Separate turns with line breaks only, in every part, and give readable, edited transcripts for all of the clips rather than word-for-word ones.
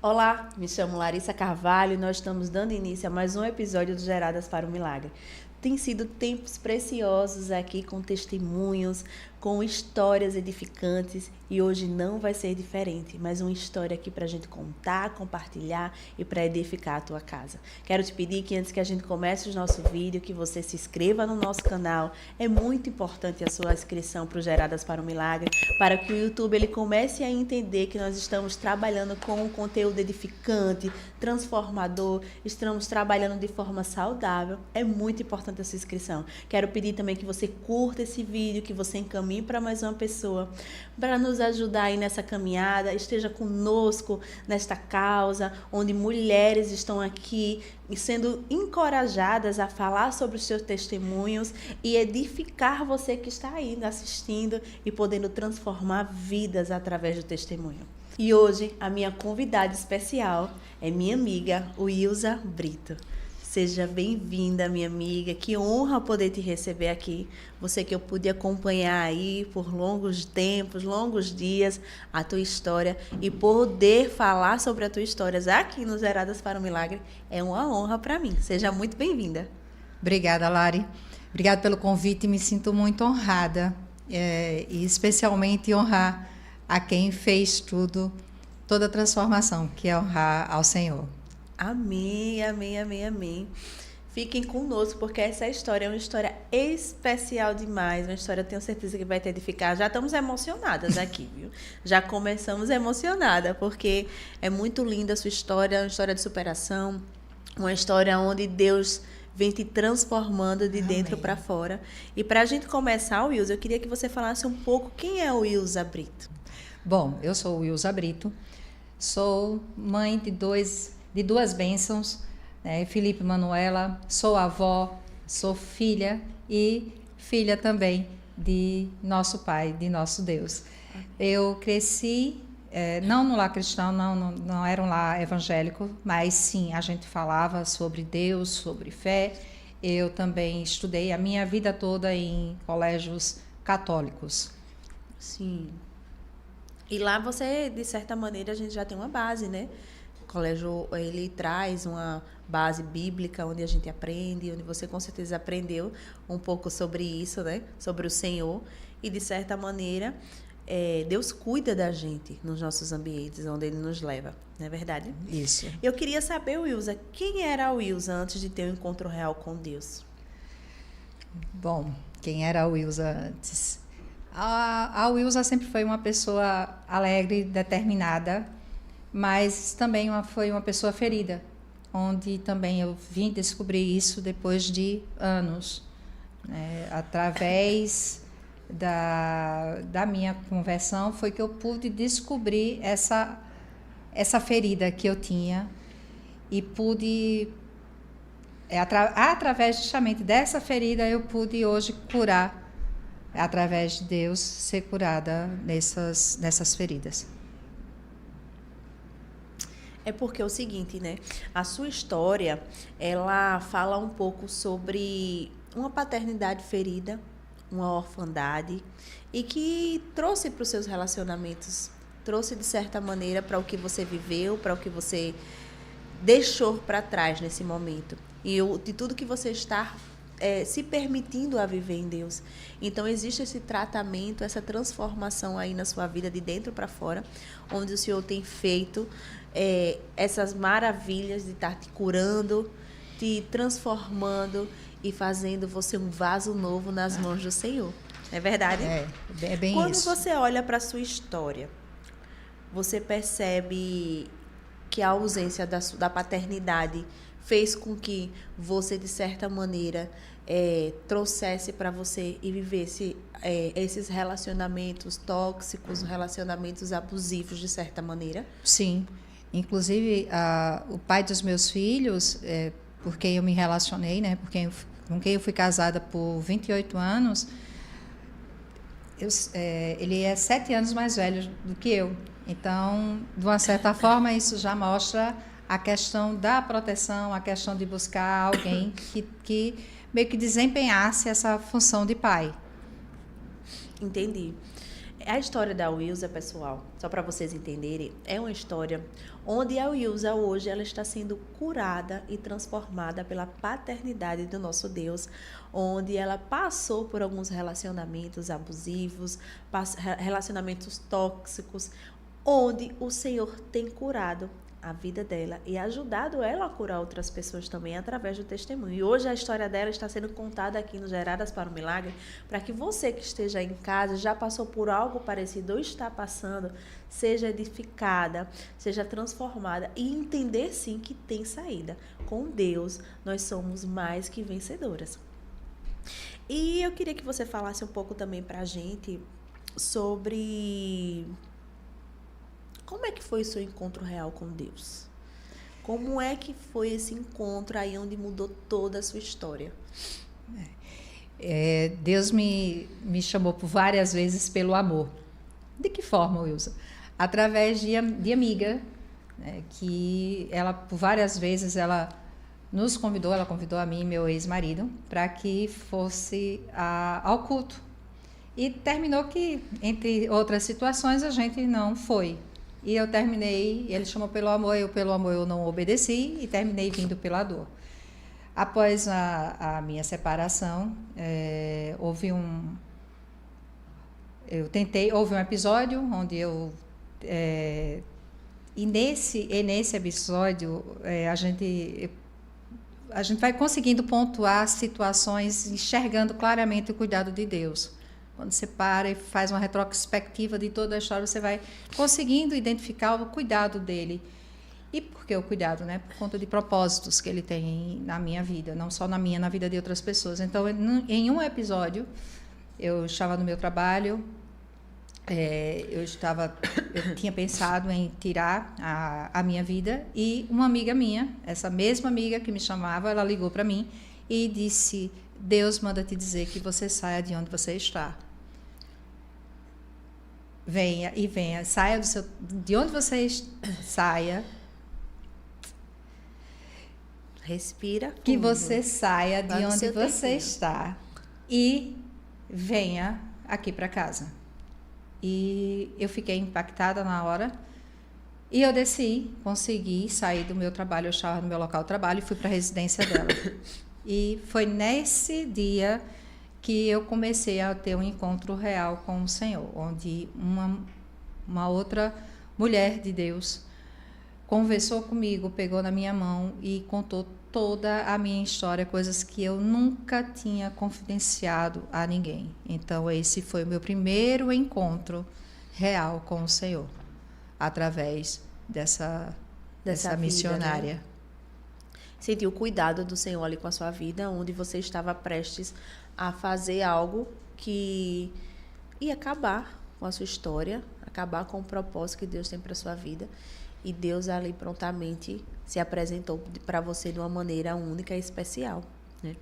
Olá, me chamo Larissa Carvalho e nós estamos dando início a mais um episódio do Geradas para o Milagre. Tem sido tempos preciosos aqui com testemunhos, com histórias edificantes e hoje não vai ser diferente, mas uma história aqui para a gente contar, compartilhar e para edificar a tua casa. Quero te pedir que antes que a gente comece o nosso vídeo, que você se inscreva no nosso canal. É muito importante a sua inscrição para o Geradas para o Milagre, para que o YouTube ele comece a entender que nós estamos trabalhando com um conteúdo edificante, transformador, estamos trabalhando de forma saudável. É muito importante a sua inscrição. Quero pedir também que você curta esse vídeo, que você encaminhe para mais uma pessoa, para nos ajudar aí nessa caminhada, esteja conosco nesta causa, onde mulheres estão aqui sendo encorajadas a falar sobre os seus testemunhos e edificar você que está aí assistindo e podendo transformar vidas através do testemunho. E hoje a minha convidada especial é minha amiga Wilza Brito. Seja bem-vinda, minha amiga. Que honra poder te receber aqui. Você que eu pude acompanhar aí por longos tempos, longos dias, a tua história e poder falar sobre a tua história aqui no Geradas para o Milagre é uma honra para mim. Seja muito bem-vinda.
Obrigada, Lari. Obrigada pelo convite. Me sinto muito honrada e especialmente honrar a quem fez toda a transformação, que é honrar ao Senhor.
Amém, amém, amém, amém. Fiquem conosco, porque essa história é uma história especial demais, uma história, eu tenho certeza que vai te edificar. Já estamos emocionadas aqui, viu? Já começamos emocionada, porque é muito linda a sua história, uma história de superação, uma história onde Deus vem te transformando de dentro para fora. E para a gente começar, Wilza, eu queria que você falasse um pouco quem é a Wilza Brito.
Bom, eu sou Wilza Brito, sou mãe de duas bênçãos, né? Felipe e Manuela, sou avó, sou filha e filha também de nosso Pai, de nosso Deus. Eu cresci, não no lar cristão, não era um lar evangélico, mas sim, a gente falava sobre Deus, sobre fé. Eu também estudei a minha vida toda em colégios católicos.
Sim. E lá você, de certa maneira, a gente já tem uma base, né? O colégio, ele traz uma base bíblica onde a gente aprende, onde você com certeza aprendeu um pouco sobre isso, né? Sobre o Senhor. E, de certa maneira, Deus cuida da gente nos nossos ambientes, onde Ele nos leva. Não é verdade?
Isso.
Eu queria saber, Wilza, quem era a Wilza antes de ter um encontro real com Deus?
Bom, quem era a Wilza antes? A Wilza sempre foi uma pessoa alegre, determinada, mas também foi uma pessoa ferida, onde também eu vim descobrir isso depois de anos, né? Através da minha conversão foi que eu pude descobrir essa ferida que eu tinha e pude, através justamente dessa ferida, eu pude hoje curar, através de Deus, ser curada nessas feridas.
É porque é o seguinte, né? A sua história, ela fala um pouco sobre uma paternidade ferida, uma orfandade, e que trouxe para os seus relacionamentos, trouxe de certa maneira para o que você viveu, para o que você deixou para trás nesse momento. E de tudo que você está se permitindo a viver em Deus. Então existe esse tratamento, essa transformação aí na sua vida de dentro para fora, onde o Senhor tem feito essas maravilhas de estar te curando, te transformando e fazendo você um vaso novo nas mãos do Senhor. É verdade?
É bem
Quando
isso.
Quando você olha para a sua história, você percebe que a ausência da paternidade fez com que você, de certa maneira, trouxesse para você e vivesse esses relacionamentos tóxicos, relacionamentos abusivos, de certa maneira?
Sim. Inclusive, o pai dos meus filhos, por quem eu me relacionei, né, com quem eu fui casada por 28 anos, ele é 7 anos mais velho do que eu. Então, de uma certa forma, isso já mostra a questão da proteção, a questão de buscar alguém que meio que desempenhasse essa função de pai.
Entendi. A história da Wilza, pessoal, só para vocês entenderem, é uma história onde a Wilza hoje ela está sendo curada e transformada pela paternidade do nosso Deus, onde ela passou por alguns relacionamentos abusivos, relacionamentos tóxicos, onde o Senhor tem curado a vida dela e ajudado ela a curar outras pessoas também através do testemunho. E hoje a história dela está sendo contada aqui no Geradas para o Milagre, para que você que esteja em casa, já passou por algo parecido ou está passando, seja edificada, seja transformada e entender sim que tem saída. Com Deus, nós somos mais que vencedoras. E eu queria que você falasse um pouco também para a gente sobre como é que foi o seu encontro real com Deus? Como é que foi esse encontro aí onde mudou toda a sua história?
Deus me chamou por várias vezes pelo amor. De que forma, Wilson? Através de amiga, né, que ela, por várias vezes, ela convidou a mim e meu ex-marido para que fosse ao culto. E terminou que, entre outras situações, a gente não foi. E eu terminei, ele chamou pelo amor eu não obedeci e terminei vindo pela dor. Após a minha separação, houve um episódio onde e nesse episódio a gente vai conseguindo pontuar situações, enxergando claramente o cuidado de Deus. Quando você para e faz uma retrospectiva de toda a história, você vai conseguindo identificar o cuidado dele. E por que o cuidado? Né? Por conta de propósitos que ele tem na minha vida, não só na minha, na vida de outras pessoas. Então, em um episódio, eu estava no meu trabalho, eu tinha pensado em tirar a minha vida, e uma amiga minha, essa mesma amiga que me chamava, ela ligou para mim e disse: Deus manda te dizer que você saia de onde você está. Venha, saia de onde você saia.
Respira fundo.
Que você saia de onde você está e venha aqui para casa. E eu fiquei impactada na hora. E eu consegui sair do meu trabalho, eu estava no meu local de trabalho e fui para a residência dela. E foi nesse dia que eu comecei a ter um encontro real com o Senhor, onde uma outra mulher de Deus conversou comigo, pegou na minha mão e contou toda a minha história, coisas que eu nunca tinha confidenciado a ninguém. Então, esse foi o meu primeiro encontro real com o Senhor, através dessa missionária.
Né? Sentiu o cuidado do Senhor ali com a sua vida, onde você estava prestes a fazer algo que ia acabar com a sua história, acabar com o propósito que Deus tem para a sua vida. E Deus ali prontamente se apresentou para você de uma maneira única e especial, né?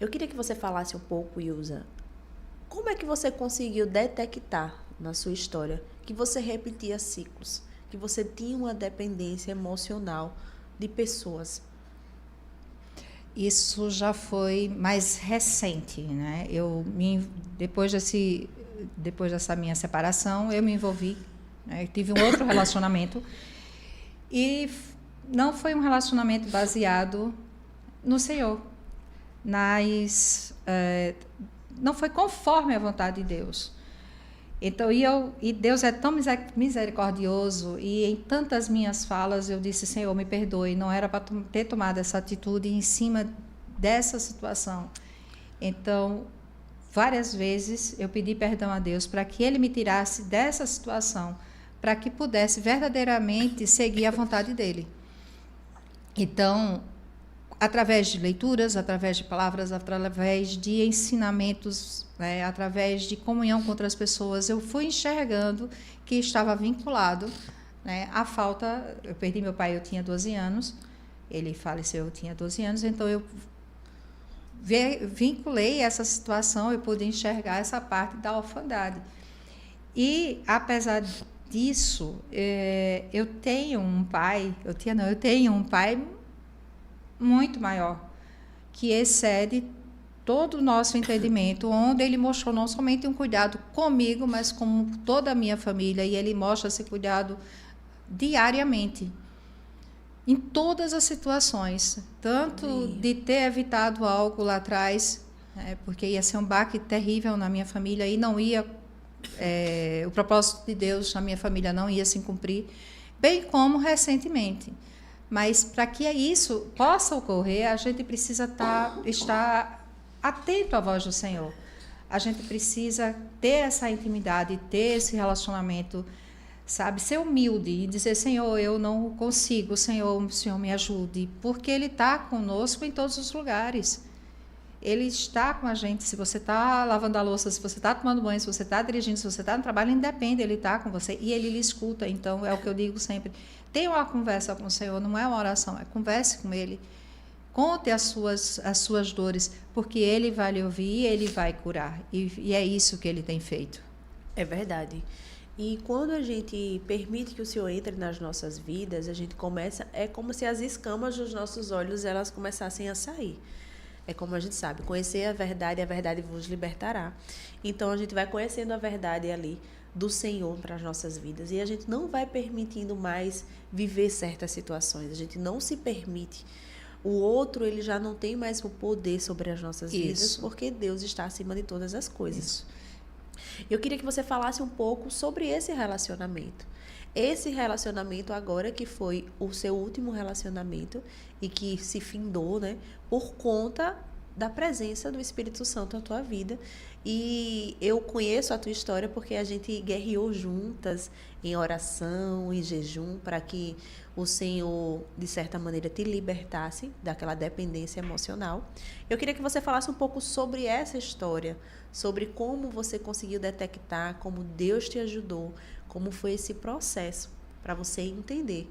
Eu queria que você falasse um pouco, Wilza, como é que você conseguiu detectar na sua história que você repetia ciclos, que você tinha uma dependência emocional de pessoas?
Isso já foi mais recente, né? Depois dessa minha separação, eu me envolvi, né? Eu tive um outro relacionamento e não foi um relacionamento baseado no Senhor, mas não foi conforme a vontade de Deus. Então, e Deus é tão misericordioso, e em tantas minhas falas eu disse: Senhor, me perdoe, não era para ter tomado essa atitude em cima dessa situação. Então, várias vezes eu pedi perdão a Deus para que Ele me tirasse dessa situação, para que pudesse verdadeiramente seguir a vontade dEle. Então, através de leituras, através de palavras, através de ensinamentos, né, através de comunhão com outras pessoas, eu fui enxergando que estava vinculado, né, à falta. Eu perdi meu pai, eu tinha 12 anos, ele faleceu, eu tinha 12 anos, então eu vinculei essa situação, eu pude enxergar essa parte da orfandade. E, apesar disso, eu tenho um pai muito maior, que excede todo o nosso entendimento, onde ele mostrou não somente um cuidado comigo, mas com toda a minha família, e ele mostra esse cuidado diariamente, em todas as situações, tanto de ter evitado algo lá atrás, porque ia ser um baque terrível na minha família, e não ia, o propósito de Deus na minha família não ia se cumprir, bem como recentemente. Mas para que isso possa ocorrer, a gente precisa estar atento à voz do Senhor. A gente precisa ter essa intimidade, ter esse relacionamento, sabe? Ser humilde e dizer, Senhor, eu não consigo, Senhor, o Senhor me ajude. Porque Ele está conosco em todos os lugares. Ele está com a gente. Se você está lavando a louça, se você está tomando banho, se você está dirigindo, se você está no trabalho, independe, Ele está com você. E Ele lhe escuta. Então, é o que eu digo sempre. Tenha uma conversa com o Senhor, não é uma oração, é converse com Ele. Conte as suas dores, porque Ele vai lhe ouvir e Ele vai curar. E é isso que Ele tem feito.
É verdade. E quando a gente permite que o Senhor entre nas nossas vidas, a gente começa, é como se as escamas dos nossos olhos, elas começassem a sair. É como a gente sabe, conhecer a verdade vos libertará. Então, a gente vai conhecendo a verdade ali do Senhor para as nossas vidas. E a gente não vai permitindo mais viver certas situações. A gente não se permite. O outro, ele já não tem mais o poder sobre as nossas vidas, porque Deus está acima de todas as coisas. Isso. Eu queria que você falasse um pouco sobre esse relacionamento. Esse relacionamento agora que foi o seu último relacionamento e que se findou, né, por conta da presença do Espírito Santo na tua vida. E eu conheço a tua história porque a gente guerreou juntas em oração, em jejum, para que o Senhor, de certa maneira, te libertasse daquela dependência emocional. Eu queria que você falasse um pouco sobre essa história, sobre como você conseguiu detectar, como Deus te ajudou, como foi esse processo para você entender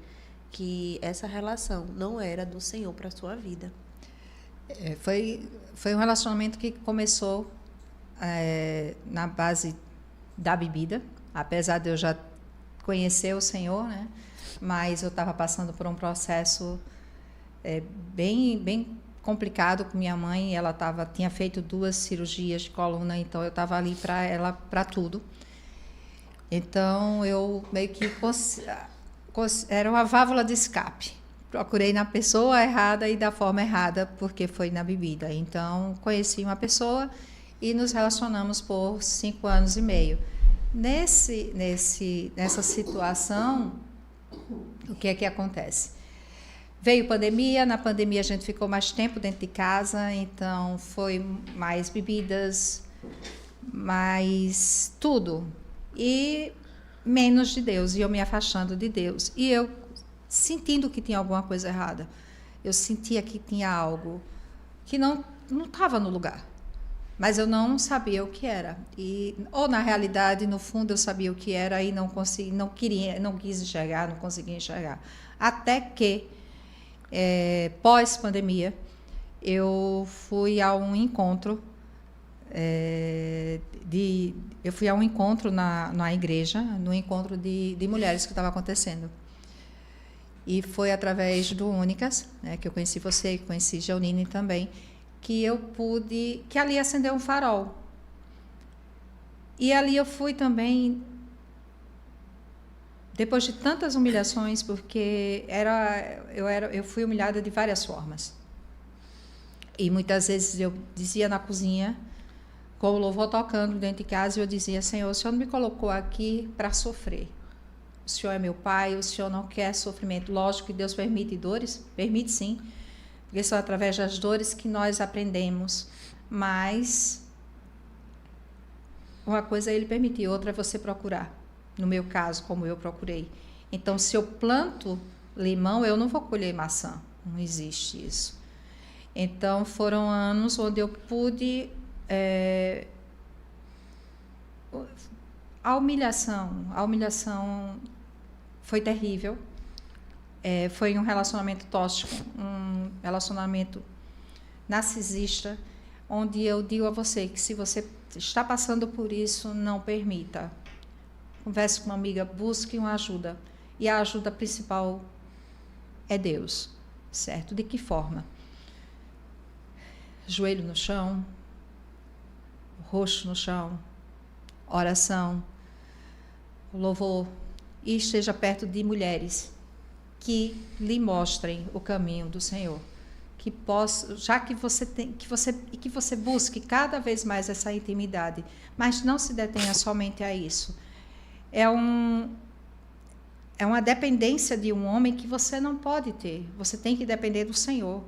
que essa relação não era do Senhor para a sua vida.
Foi um relacionamento que começou na base da bebida, apesar de eu já conhecer o Senhor, né? Mas eu estava passando por um processo bem complicado com minha mãe. Ela tinha feito 2 cirurgias de coluna, então eu estava ali para ela, para tudo. Então eu meio que era uma válvula de escape. Procurei na pessoa errada e da forma errada, porque foi na bebida. Então conheci uma pessoa e nos relacionamos por 5 anos e meio. Nessa situação, o que é que acontece? Veio pandemia, na pandemia a gente ficou mais tempo dentro de casa, então foi mais bebidas, mais tudo. E menos de Deus, e eu me afastando de Deus. E eu sentindo que tinha alguma coisa errada. Eu sentia que tinha algo que não estava no lugar. Mas eu não sabia o que era. Ou na realidade, no fundo, eu sabia o que era e não quis enxergar, não conseguia enxergar. Até que, pós-pandemia, eu fui a um encontro na igreja, no encontro de mulheres que estava acontecendo. E foi através do Únicas, né, que eu conheci você, que conheci Geonine também, que ali acendeu um farol. E ali eu fui também, depois de tantas humilhações, porque eu fui humilhada de várias formas. E muitas vezes eu dizia na cozinha, com o louvor tocando dentro de casa, eu dizia, Senhor, o Senhor não me colocou aqui para sofrer. O Senhor é meu Pai, o Senhor não quer sofrimento. Lógico que Deus permite dores, permite sim, porque são através das dores que nós aprendemos. Mas uma coisa é Ele permitir, outra é você procurar. No meu caso, como eu procurei. Então, se eu planto limão, eu não vou colher maçã. Não existe isso. Então, foram anos onde eu pude... A humilhação foi terrível. Foi um relacionamento tóxico, um relacionamento narcisista, onde eu digo a você que se você está passando por isso, não permita. Converse com uma amiga, busque uma ajuda. E a ajuda principal é Deus, certo? De que forma? Joelho no chão, rosto no chão, oração, louvor, e esteja perto de mulheres que lhe mostrem o caminho do Senhor, que possa, já que você busque cada vez mais essa intimidade, mas não se detenha somente a isso. É uma dependência de um homem que você não pode ter. Você tem que depender do Senhor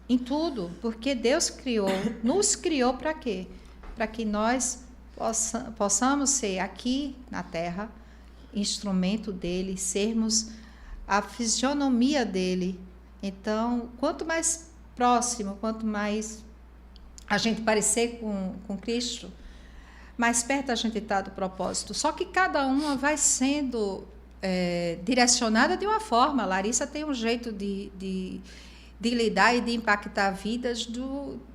em tudo, porque Deus nos criou para quê? Para que nós possamos ser aqui na terra instrumento dele, sermos a fisionomia dele. Então, quanto mais próximo, quanto mais a gente parecer com Cristo, mais perto a gente está do propósito. Só que cada uma vai sendo direcionada de uma forma. A Larissa tem um jeito de lidar e de impactar vidas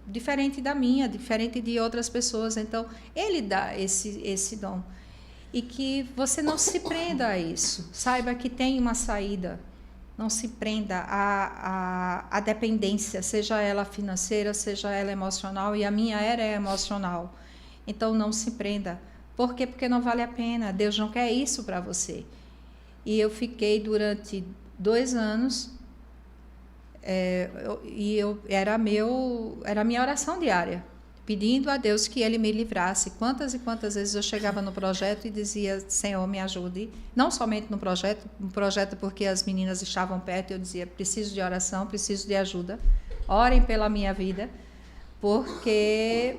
diferente da minha, diferente de outras pessoas. Então, ele dá esse dom. E que você não se prenda a isso. Saiba que tem uma saída. Não se prenda à dependência, seja ela financeira, seja ela emocional, e a minha era emocional. Então, não se prenda. Por quê? Porque não vale a pena. Deus não quer isso para você. E eu fiquei durante 2 anos, era a minha oração diária, pedindo a Deus que Ele me livrasse. Quantas e quantas vezes eu chegava no projeto e dizia: Senhor, me ajude. Não somente no projeto porque as meninas estavam perto, eu dizia: preciso de oração, preciso de ajuda. Orem pela minha vida, porque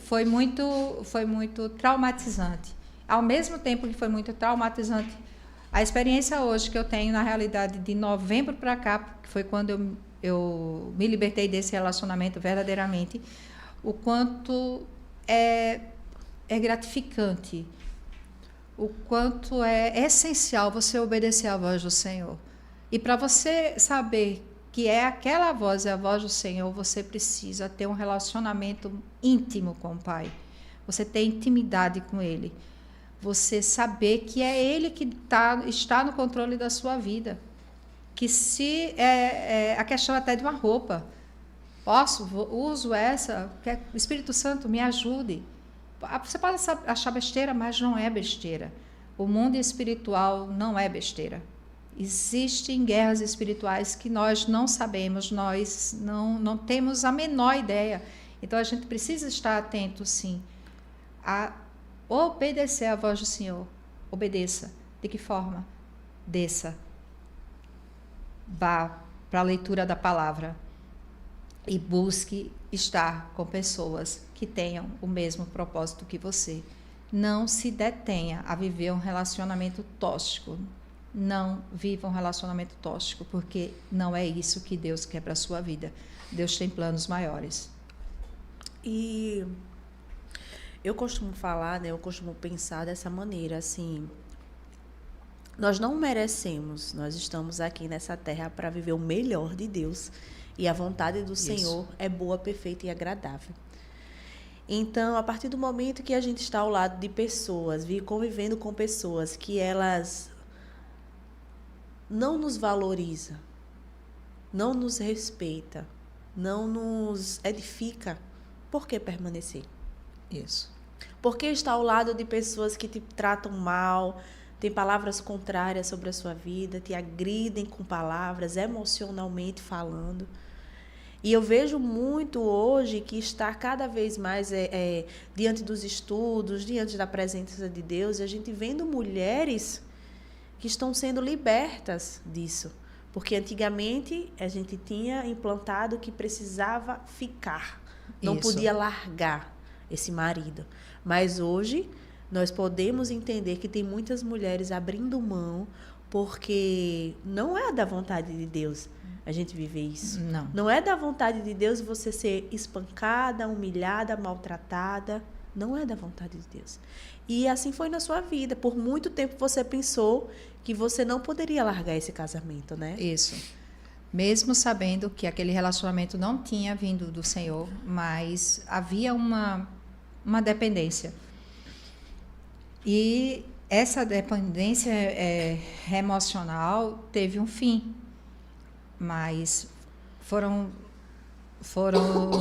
foi muito traumatizante. Ao mesmo tempo que foi muito traumatizante, a experiência hoje que eu tenho, na realidade, de novembro para cá, que foi quando eu me libertei desse relacionamento verdadeiramente, o quanto é gratificante, o quanto é essencial você obedecer à voz do Senhor. E para você saber que é aquela voz, é a voz do Senhor, você precisa ter um relacionamento íntimo com o Pai. Você ter intimidade com Ele. Você saber que é Ele que está no controle da sua vida. Que se a questão até de uma roupa, uso essa, que o Espírito Santo me ajude. Você pode achar besteira, mas não é besteira. O mundo espiritual não é besteira. Existem guerras espirituais que nós não sabemos, nós não temos a menor ideia. Então, a gente precisa estar atento, sim, a obedecer à voz do Senhor. Obedeça. De que forma? Desça. Vá para a leitura da palavra e busque estar com pessoas que tenham o mesmo propósito que você. Não se detenha a viver um relacionamento tóxico. Não viva um relacionamento tóxico, porque não é isso que Deus quer para a sua vida. Deus tem planos maiores.
E eu costumo falar, eu costumo pensar dessa maneira, assim, nós não merecemos, nós estamos aqui nessa terra para viver o melhor de Deus, e a vontade do Senhor é boa, perfeita e agradável. Então, a partir do momento que a gente está ao lado de pessoas, convivendo com pessoas que elas não nos valorizam, não nos respeitam, não nos edifica, por que permanecer?
Isso.
Por que estar ao lado de pessoas que te tratam mal, têm palavras contrárias sobre a sua vida, te agridem com palavras, emocionalmente falando? E eu vejo muito hoje que está cada vez mais diante dos estudos, diante da presença de Deus, e a gente vendo mulheres que estão sendo libertas disso. Porque antigamente a gente tinha implantado que precisava ficar, não podia largar esse marido. Mas hoje nós podemos entender que tem muitas mulheres abrindo mão, porque não é da vontade de Deus a gente viver isso. Não é da vontade de Deus você ser espancada, humilhada, maltratada. Não é da vontade de Deus. E assim foi na sua vida. Por muito tempo você pensou que você não poderia largar esse casamento, né?
Isso. Mesmo sabendo que aquele relacionamento não tinha vindo do Senhor, mas havia uma dependência. E essa dependência emocional teve um fim. Mas foram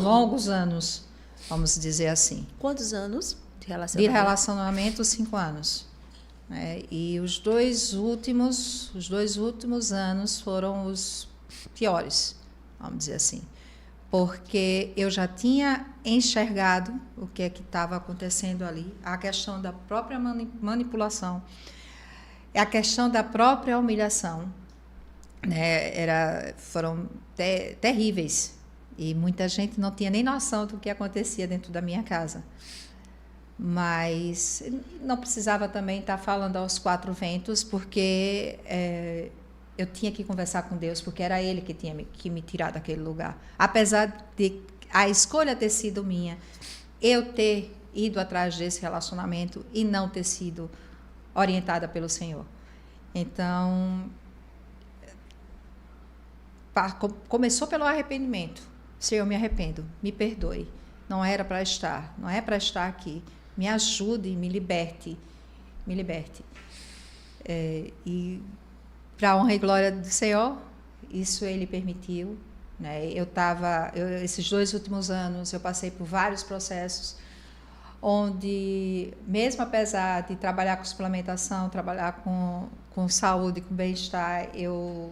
longos anos vamos dizer assim.
Quantos anos de
De
relacionamento?
relacionamento, 5 anos. Né? E os dois últimos anos foram os piores, vamos dizer assim. Porque eu já tinha enxergado o que é que estava acontecendo ali, a questão da própria manipulação, a questão da própria humilhação, né? Foram terríveis, e muita gente não tinha nem noção do que acontecia dentro da minha casa. Mas não precisava também estar falando aos quatro ventos, porque eu tinha que conversar com Deus, porque era Ele que tinha que me tirar daquele lugar. Apesar de a escolha ter sido minha, eu ter ido atrás desse relacionamento e não ter sido orientada pelo Senhor. Então, começou pelo arrependimento. Senhor, eu me arrependo, me perdoe. Não era para estar, não é para estar aqui. Me ajude, me liberte, me liberte. E para a honra e glória do Senhor, isso Ele permitiu. Né? Esses 2 últimos anos, eu passei por vários processos, onde, mesmo apesar de trabalhar com suplementação, trabalhar com saúde, com bem-estar, eu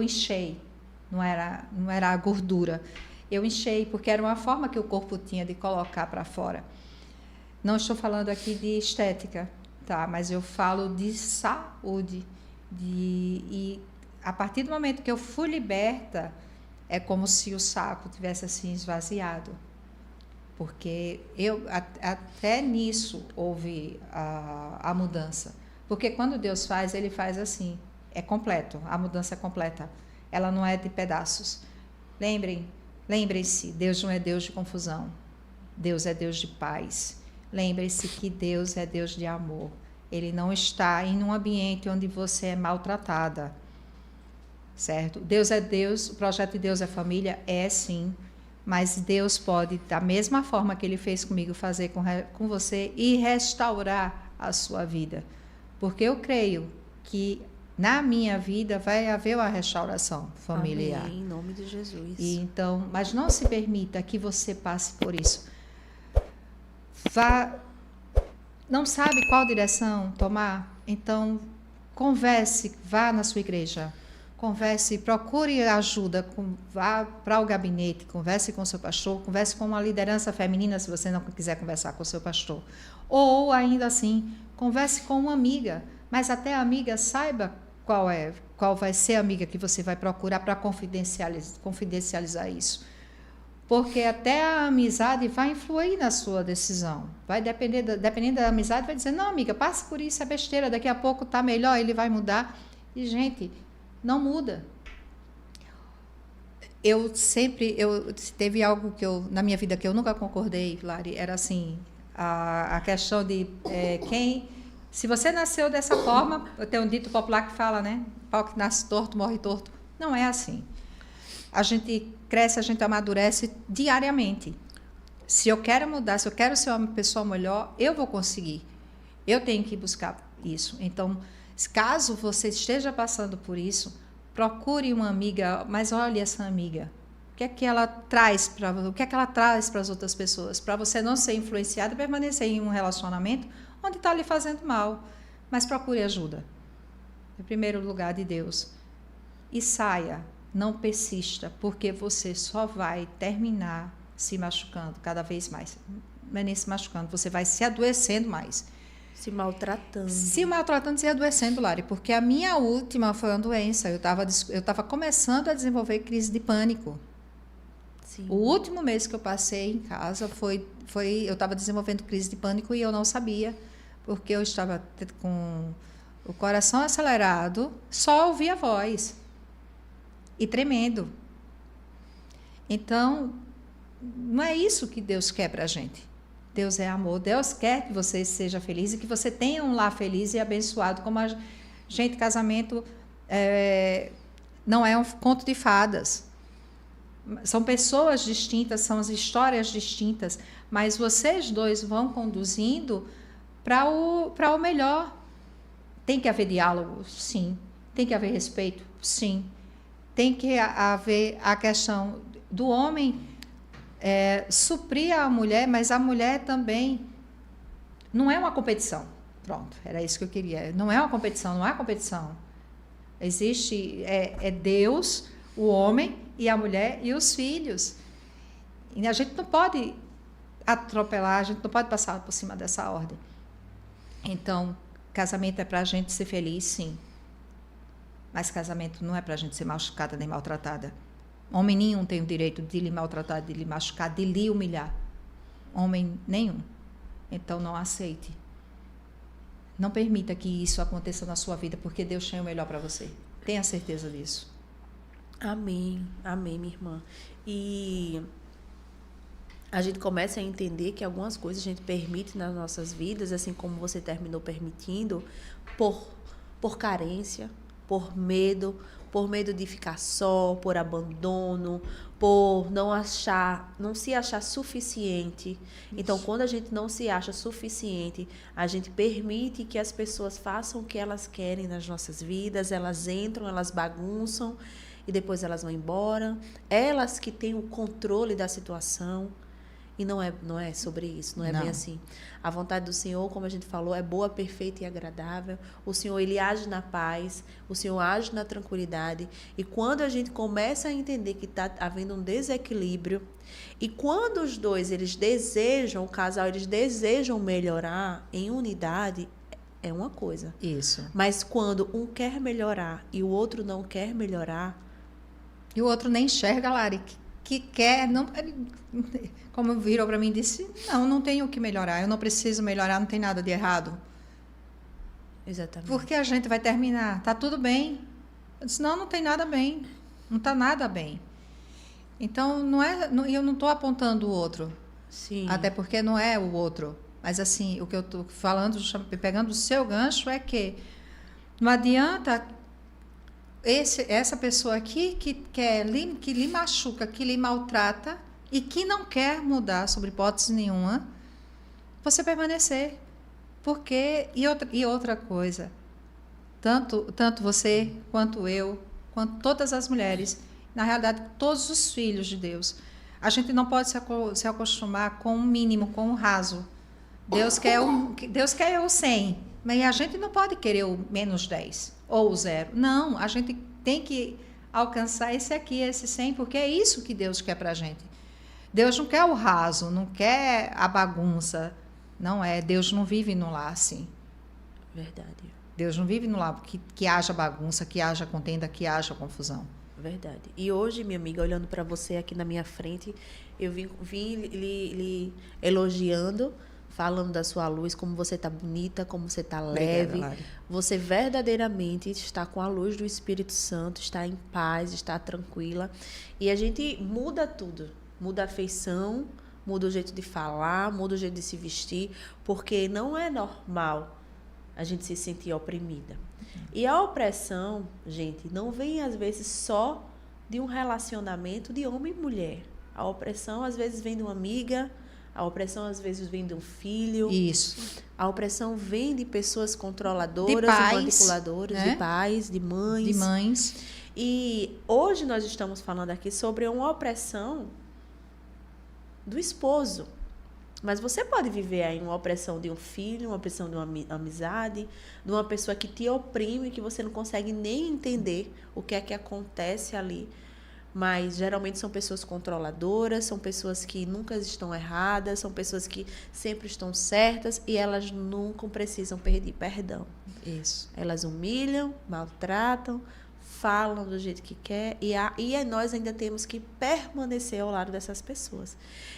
inchei, não era a gordura. Eu inchei, porque era uma forma que o corpo tinha de colocar para fora. Não estou falando aqui de estética, tá? Mas eu falo de saúde. E a partir do momento que eu fui liberta, é como se o saco tivesse assim esvaziado. Porque até nisso houve a mudança. Porque quando Deus faz, Ele faz assim. É completo, a mudança é completa. Ela não é de pedaços. Lembrem-se, Deus não é Deus de confusão. Deus é Deus de paz. Lembre-se que Deus é Deus de amor. Ele não está em um ambiente onde você é maltratada. Certo? Deus é Deus, o projeto de Deus é família? É sim. Mas Deus pode, da mesma forma que Ele fez comigo, fazer com você e restaurar a sua vida. Porque eu creio que na minha vida vai haver uma restauração familiar.
Amém, em nome de Jesus.
Então, mas não se permita que você passe por isso. Não sabe qual direção tomar? Então, converse, vá na sua igreja. Converse, procure ajuda, vá para o gabinete, converse com o seu pastor, converse com uma liderança feminina, se você não quiser conversar com o seu pastor. Ou, ainda assim, converse com uma amiga, mas até a amiga saiba qual vai ser a amiga que você vai procurar para confidencializar isso. Porque até a amizade vai influir na sua decisão. Vai dependendo da amizade, vai dizer, não, amiga, passe por isso, é besteira, daqui a pouco está melhor, ele vai mudar. E, gente, não muda. Teve algo na minha vida que eu nunca concordei, Lari, era assim, a questão de se você nasceu dessa forma, eu tenho um dito popular que fala, né? Pau que nasce torto, morre torto. Não é assim. A gente cresce, a gente amadurece diariamente. Se eu quero mudar, se eu quero ser uma pessoa melhor, eu vou conseguir. Eu tenho que buscar isso. Então, caso você esteja passando por isso, procure uma amiga, mas olhe essa amiga. O que é que ela traz para as outras pessoas? Para você não ser influenciada e permanecer em um relacionamento onde está lhe fazendo mal. Mas procure ajuda. Em primeiro lugar, de Deus. E saia. Não persista, porque você só vai terminar se machucando cada vez mais. Não é nem se machucando, você vai se adoecendo mais.
Se maltratando.
Se maltratando, se adoecendo, Lari, porque a minha última foi uma doença. Eu estava começando a desenvolver crise de pânico. Sim. O último mês que eu passei em casa eu estava desenvolvendo crise de pânico e eu não sabia, porque eu estava com o coração acelerado, só ouvia a voz. E tremendo. Então, não é isso que Deus quer para a gente. Deus é amor. Deus quer que você seja feliz e que você tenha um lar feliz e abençoado. Como a gente, casamento não é um conto de fadas. São pessoas distintas, são as histórias distintas, mas vocês dois vão conduzindo para o melhor. Tem que haver diálogo? Sim. Tem que haver respeito? Sim. Tem que haver a questão do homem suprir a mulher, mas a mulher também não é uma competição. Pronto, era isso que eu queria. Não é uma competição, não há competição. Existe Deus, o homem e a mulher e os filhos. E a gente não pode atropelar, a gente não pode passar por cima dessa ordem. Então, casamento é para a gente ser feliz, sim. Mas casamento não é para a gente ser machucada nem maltratada. Homem nenhum tem o direito de lhe maltratar, de lhe machucar, de lhe humilhar. Homem nenhum. Então, não aceite. Não permita que isso aconteça na sua vida, porque Deus tem o melhor para você. Tenha certeza disso.
Amém. Amém, minha irmã. E a gente começa a entender que algumas coisas a gente permite nas nossas vidas, assim como você terminou permitindo, por carência, por medo de ficar só, por abandono, por não se achar suficiente. Isso. Então, quando a gente não se acha suficiente, a gente permite que as pessoas façam o que elas querem nas nossas vidas, elas entram, elas bagunçam e depois elas vão embora. Elas que têm o controle da situação. E não é sobre isso, não é bem assim. A vontade do Senhor, como a gente falou, é boa, perfeita e agradável. O Senhor, Ele age na paz, o Senhor age na tranquilidade. E quando a gente começa a entender que está havendo um desequilíbrio, e quando os dois, o casal, eles desejam melhorar em unidade, é uma coisa.
Isso.
Mas quando um quer melhorar e o outro não quer melhorar...
E o outro nem enxerga, Lari, que quer... Não, como virou para mim e disse, não tenho o que melhorar, eu não preciso melhorar, não tem nada de errado.
Exatamente.
Porque a gente vai terminar, tá tudo bem. Eu disse, não tem nada bem, não está nada bem. Então, eu não estou apontando o outro.
Sim.
Até porque não é o outro. Mas assim, o que eu estou falando, pegando o seu gancho, é que não adianta essa pessoa aqui que lhe machuca, que lhe maltrata, e que não quer mudar, sobre hipótese nenhuma, você permanecer. Porque, e outra coisa, tanto você, quanto eu, quanto todas as mulheres, na realidade, todos os filhos de Deus, a gente não pode se acostumar com o mínimo, com o raso. Deus quer o 100, mas a gente não pode querer o menos 10 ou o 0. Não, a gente tem que alcançar esse 100, porque é isso que Deus quer para a gente. Deus não quer o raso, não quer a bagunça. Não é. Deus não vive no lar assim.
Verdade.
Deus não vive no lar que haja bagunça, que haja contenda, que haja confusão.
Verdade. E hoje, minha amiga, olhando para você aqui na minha frente, eu vim lhe elogiando, falando da sua luz, como você está bonita, como você está leve.
Obrigada, Lari.
Você verdadeiramente está com a luz do Espírito Santo, está em paz, está tranquila. E a gente muda tudo. Muda a feição, muda o jeito de falar, muda o jeito de se vestir, porque não é normal a gente se sentir oprimida. E a opressão, gente, não vem às vezes só de um relacionamento de homem e mulher. A opressão às vezes vem de uma amiga, a opressão às vezes vem de um filho.
Isso.
A opressão vem de pessoas controladoras,
de pais,
manipuladoras, né? De pais, de mães.
De mães.
E hoje nós estamos falando aqui sobre uma opressão do esposo. Mas você pode viver aí uma opressão de um filho, uma opressão de uma amizade, de uma pessoa que te oprime, que você não consegue nem entender o que é que acontece ali. Mas geralmente são pessoas controladoras, são pessoas que nunca estão erradas, são pessoas que sempre estão certas e elas nunca precisam pedir perdão.
Isso.
Elas humilham, maltratam, falam do jeito que quer e nós ainda temos que permanecer ao lado dessas pessoas.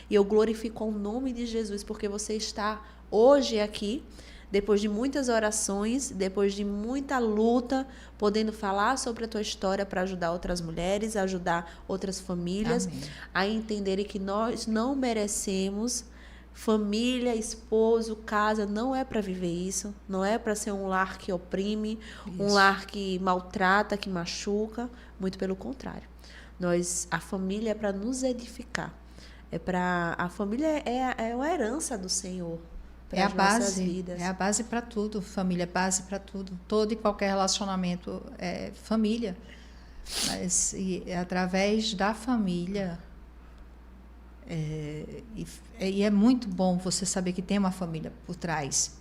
E eu glorifico o nome de Jesus porque você está hoje aqui, depois de muitas orações, depois de muita luta, podendo falar sobre a tua história para ajudar outras mulheres, ajudar outras famílias. Amém. A entenderem que nós não merecemos. Família, esposo, casa, não é para viver isso. Não é para ser um lar que oprime, isso. Um lar que maltrata, que machuca. Muito pelo contrário. A família é para nos edificar. A família é uma herança do Senhor.
É a base. Vidas. É a base para tudo. Família é base para tudo. Todo e qualquer relacionamento é família. Mas através da família... E é muito bom você saber que tem uma família por trás.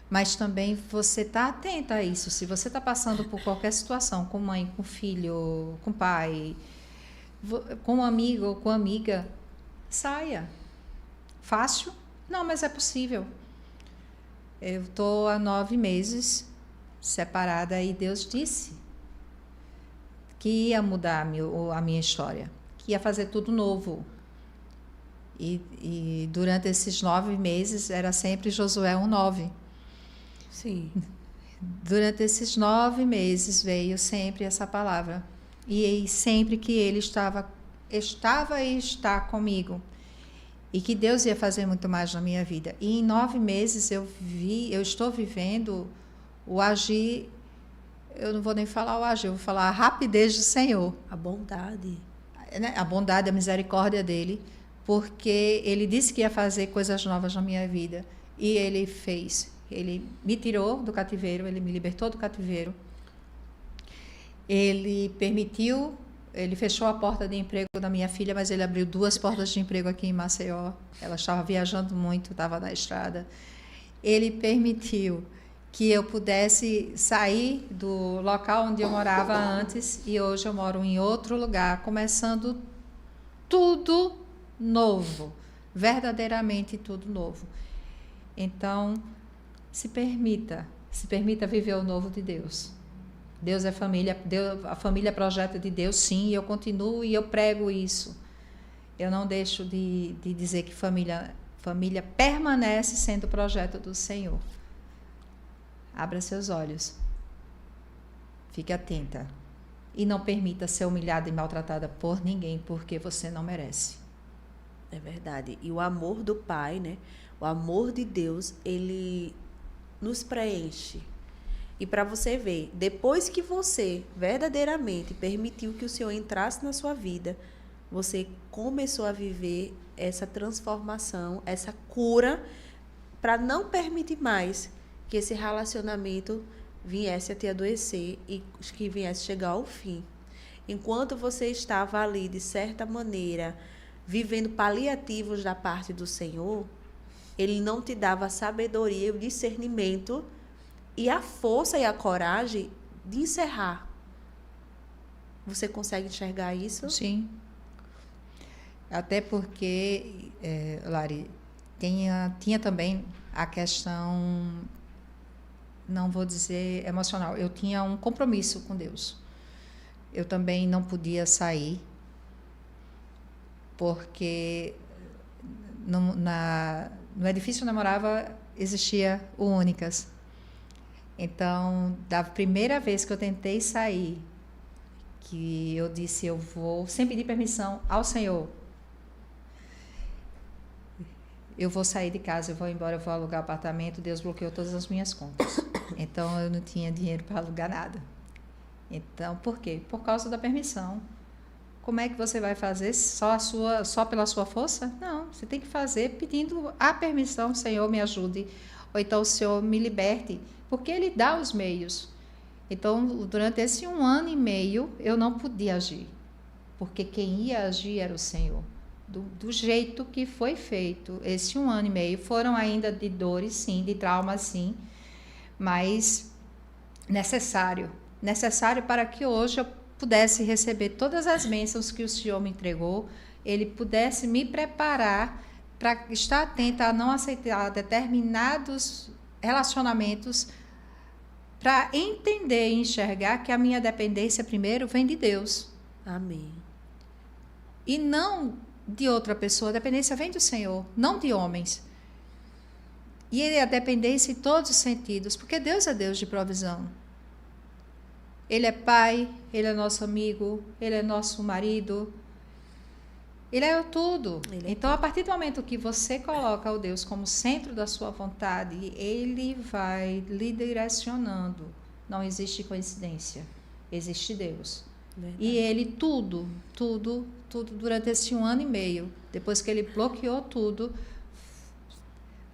Mas também você está atenta a isso. Se você está passando por qualquer situação, com mãe, com filho, com pai, com um amigo ou com amiga, saia. Fácil? Não, mas é possível. Eu estou há 9 meses separada e Deus disse que ia mudar a minha história, que ia fazer tudo novo. E durante esses 9 meses era sempre Josué 1:9.
Sim.
Durante esses 9 meses veio sempre essa palavra. E sempre que ele estava e está comigo. E que Deus ia fazer muito mais na minha vida. E em 9 meses eu estou vivendo o agir, eu não vou nem falar o agir, eu vou falar a rapidez do Senhor.
A bondade.
A bondade, a misericórdia dele, porque ele disse que ia fazer coisas novas na minha vida. E ele fez. Ele me tirou do cativeiro, ele me libertou do cativeiro. Ele fechou a porta de emprego da minha filha, mas ele abriu 2 portas de emprego aqui em Maceió. Ela estava viajando muito, estava na estrada. Ele permitiu que eu pudesse sair do local onde eu morava antes e hoje eu moro em outro lugar, começando tudo novo, verdadeiramente tudo novo. Então, se permita viver o novo de Deus. Deus é família, a família é projeto de Deus, sim, e eu continuo e eu prego isso. Eu não deixo de dizer que família permanece sendo projeto do Senhor. Abra seus olhos. Fique atenta. E não permita ser humilhada e maltratada por ninguém, porque você não merece.
É verdade. E o amor do Pai, né? O amor de Deus, ele nos preenche. E para você ver, depois que você verdadeiramente permitiu que o Senhor entrasse na sua vida, você começou a viver essa transformação, essa cura, para não permitir mais que esse relacionamento viesse a te adoecer e que viesse chegar ao fim. Enquanto você estava ali, de certa maneira, vivendo paliativos da parte do Senhor, Ele não te dava a sabedoria e o discernimento e a força e a coragem de encerrar. Você consegue enxergar isso?
Sim. Até porque, Lari, tinha também a questão, não vou dizer emocional, eu tinha um compromisso com Deus. Eu também não podia sair, porque no edifício onde eu morava existia o Únicas. Então, da primeira vez que eu tentei sair, que eu disse, eu vou, sem pedir permissão ao Senhor, eu vou sair de casa, eu vou embora, eu vou alugar apartamento, Deus bloqueou todas as minhas contas. Então, eu não tinha dinheiro para alugar nada. Então, por quê? Por causa da permissão. Como é que você vai fazer só pela sua força? Não, você tem que fazer pedindo a permissão, Senhor, me ajude, ou então o Senhor me liberte, porque Ele dá os meios. Então, durante esse 1 ano e meio, eu não podia agir, porque quem ia agir era o Senhor. Do jeito que foi feito, esse 1 ano e meio, foram ainda de dores, sim, de traumas, sim, mas necessário para que hoje eu pudesse receber todas as bênçãos que o Senhor me entregou, Ele pudesse me preparar para estar atenta a não aceitar determinados relacionamentos, para entender e enxergar que a minha dependência primeiro vem de Deus.
Amém.
E não de outra pessoa, a dependência vem do Senhor, não de homens. E a dependência em todos os sentidos, porque Deus é Deus de provisão. Ele é pai, Ele é nosso amigo, Ele é nosso marido, Ele é tudo. Então, a partir do momento que você coloca o Deus como centro da sua vontade, Ele vai lhe direcionando. Não existe coincidência, existe Deus. Verdade. E Ele tudo, durante esse 1 ano e meio, depois que Ele bloqueou tudo,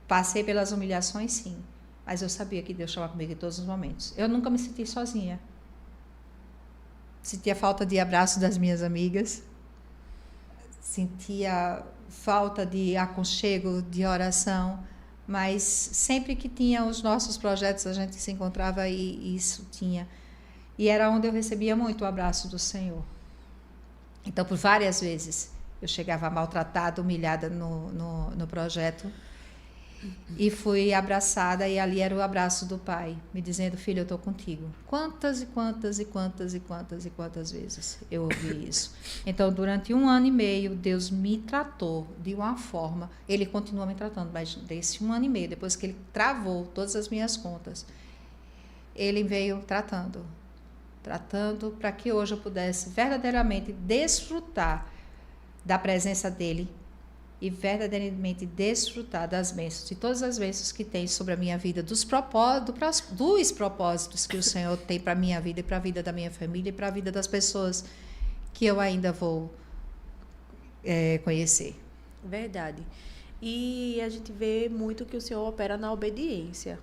passei pelas humilhações, sim, mas eu sabia que Deus estava comigo em todos os momentos. Eu nunca me senti sozinha. Sentia falta de abraço das minhas amigas, sentia falta de aconchego, de oração, mas sempre que tinha os nossos projetos, a gente se encontrava e isso tinha. E era onde eu recebia muito o abraço do Senhor. Então, por várias vezes, eu chegava maltratada, humilhada no projeto, e fui abraçada, e ali era o abraço do Pai, me dizendo: filho, eu estou contigo. Quantas e quantas e quantas e quantas e quantas vezes eu ouvi isso. Então, durante 1 ano e meio, Deus me tratou de uma forma, Ele continua me tratando, mas desse 1 ano e meio, depois que Ele travou todas as minhas contas, Ele veio tratando para que hoje eu pudesse verdadeiramente desfrutar da presença dEle e verdadeiramente desfrutar das bênçãos, de todas as bênçãos que tem sobre a minha vida, dos propósitos que o Senhor tem para a minha vida e para a vida da minha família e para a vida das pessoas que eu ainda vou conhecer.
Verdade. E a gente vê muito que o Senhor opera na obediência.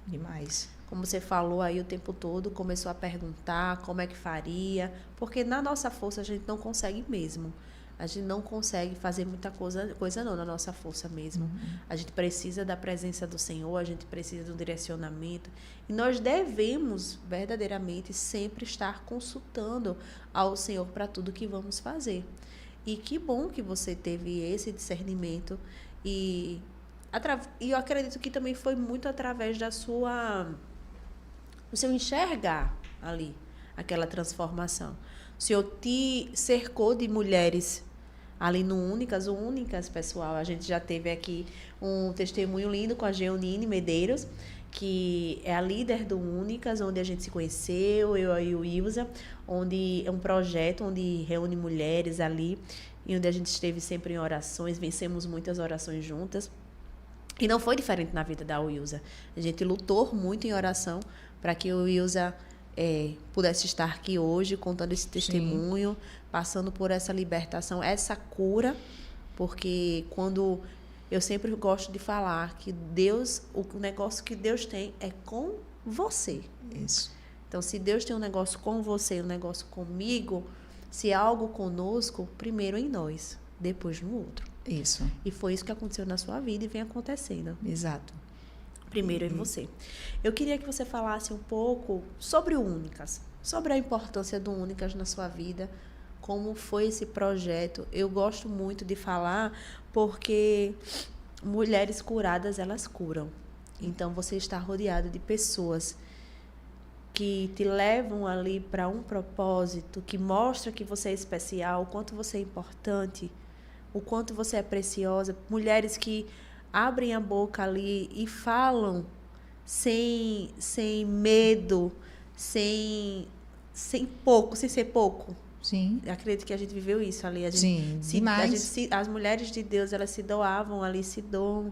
Demais.
Como você falou aí o tempo todo, começou a perguntar como é que faria, porque na nossa força a gente não consegue mesmo. A gente não consegue fazer muita coisa não, na nossa força mesmo. A gente precisa da presença do Senhor, a gente precisa do direcionamento. E nós devemos, verdadeiramente, sempre estar consultando ao Senhor para tudo que vamos fazer. E que bom que você teve esse discernimento. E eu acredito que também foi muito através do seu enxergar ali, aquela transformação. O Senhor te cercou de mulheres ali no Únicas. O Únicas, pessoal, a gente já teve aqui um testemunho lindo com a Geonine Medeiros, que é a líder do Únicas, onde a gente se conheceu, eu e o Ilza, onde é um projeto onde reúne mulheres ali, e onde a gente esteve sempre em orações, vencemos muitas orações juntas. E não foi diferente na vida da Wilza. A gente lutou muito em oração para que o Wilza pudesse estar aqui hoje, contando esse testemunho, sim, passando por essa libertação, essa cura, porque quando eu sempre gosto de falar que Deus, o negócio que Deus tem é com você.
Isso.
Então, se Deus tem um negócio com você, um negócio comigo, se há algo conosco, primeiro em nós, depois no outro.
Isso.
E foi isso que aconteceu na sua vida e vem acontecendo.
Exato.
Primeiro em você. Eu queria que você falasse um pouco sobre o Únicas, sobre a importância do Únicas na sua vida, como foi esse projeto. Eu gosto muito de falar porque mulheres curadas, elas curam. Então, você está rodeado de pessoas que te levam ali para um propósito, que mostra que você é especial, o quanto você é importante, o quanto você é preciosa. Mulheres que abrem a boca ali e falam sem medo, sem ser pouco.
Sim.
Eu acredito que a gente viveu isso ali.
Sim, demais.
As mulheres de Deus, elas se doavam ali, se doam.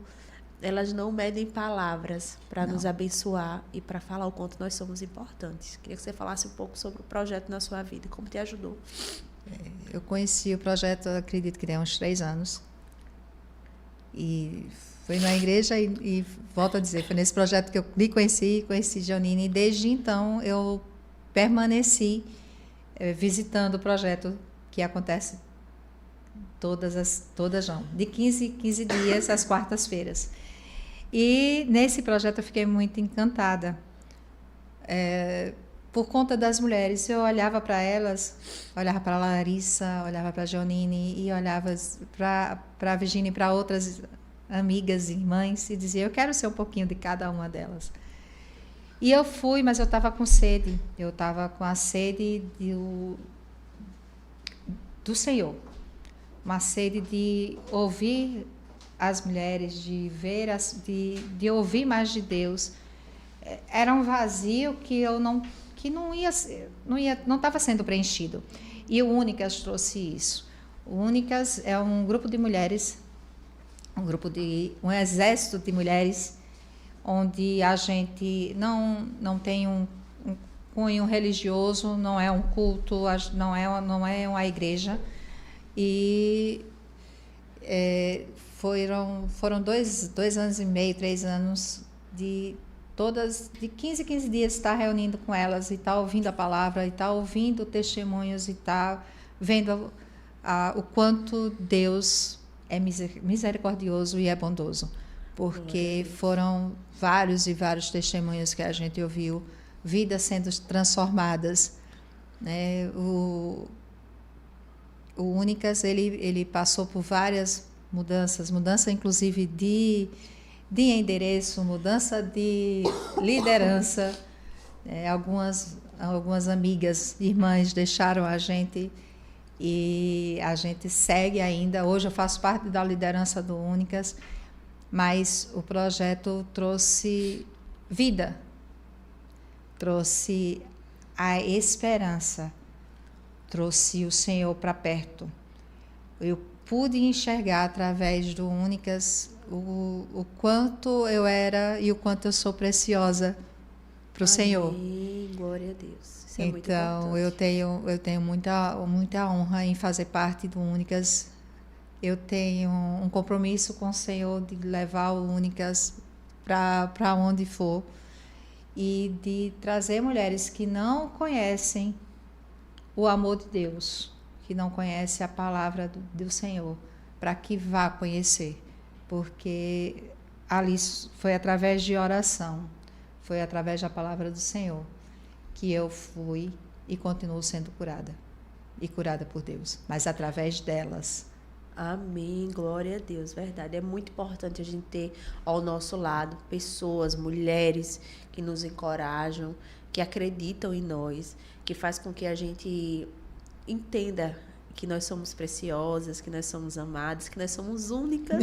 Elas não medem palavras para nos abençoar e para falar o quanto nós somos importantes. Queria que você falasse um pouco sobre o projeto na sua vida, como te ajudou.
Eu conheci o projeto, acredito que tem uns 3 anos. E foi na igreja e volto a dizer, foi nesse projeto que eu me conheci Geonine, e desde então eu permaneci visitando o projeto, que acontece de 15 em 15 dias, às quartas-feiras. E nesse projeto eu fiquei muito encantada. Por conta das mulheres, eu olhava para elas, olhava para a Larissa, olhava para a Geonine e olhava para a Virginia e para outras amigas e irmãs e dizia: eu quero ser um pouquinho de cada uma delas. E eu fui, mas eu estava com sede. Eu estava com a sede do Senhor. Uma sede de ouvir as mulheres, de ver, de ouvir mais de Deus. Era um vazio que não estava sendo preenchido. E o Únicas trouxe isso. O Únicas é um grupo de mulheres, um exército de mulheres, onde a gente não tem um cunho religioso, não é um culto, não é uma igreja. E foram 2 anos e meio, 3 anos de 15 em 15 dias estar reunindo com elas e estar ouvindo a palavra, e estar ouvindo testemunhos, e estar vendo o quanto Deus é misericordioso e é bondoso, porque foram vários e vários testemunhos que a gente ouviu, vidas sendo transformadas, né? O Únicas, ele passou por várias mudança inclusive de endereço, mudança de liderança. Algumas amigas, irmãs deixaram a gente e a gente segue ainda. Hoje eu faço parte da liderança do Únicas, mas o projeto trouxe vida, trouxe a esperança, trouxe o Senhor para perto. Eu pude enxergar através do Únicas o quanto eu era e o quanto eu sou preciosa para o Senhor.
Glória a Deus. Isso é
então,
muito
eu tenho muita honra em fazer parte do Únicas. Eu tenho um compromisso com o Senhor de levar o Únicas para onde for e de trazer mulheres que não conhecem o amor de Deus, que não conhecem a palavra do Senhor, para que vá conhecer. Porque ali foi através de oração, foi através da palavra do Senhor que eu fui e continuo sendo curada. E curada por Deus, mas através delas.
Amém, glória a Deus, verdade. É muito importante a gente ter ao nosso lado pessoas, mulheres que nos encorajam, que acreditam em nós, que faz com que a gente entenda que nós somos preciosas, que nós somos amadas, que nós somos únicas.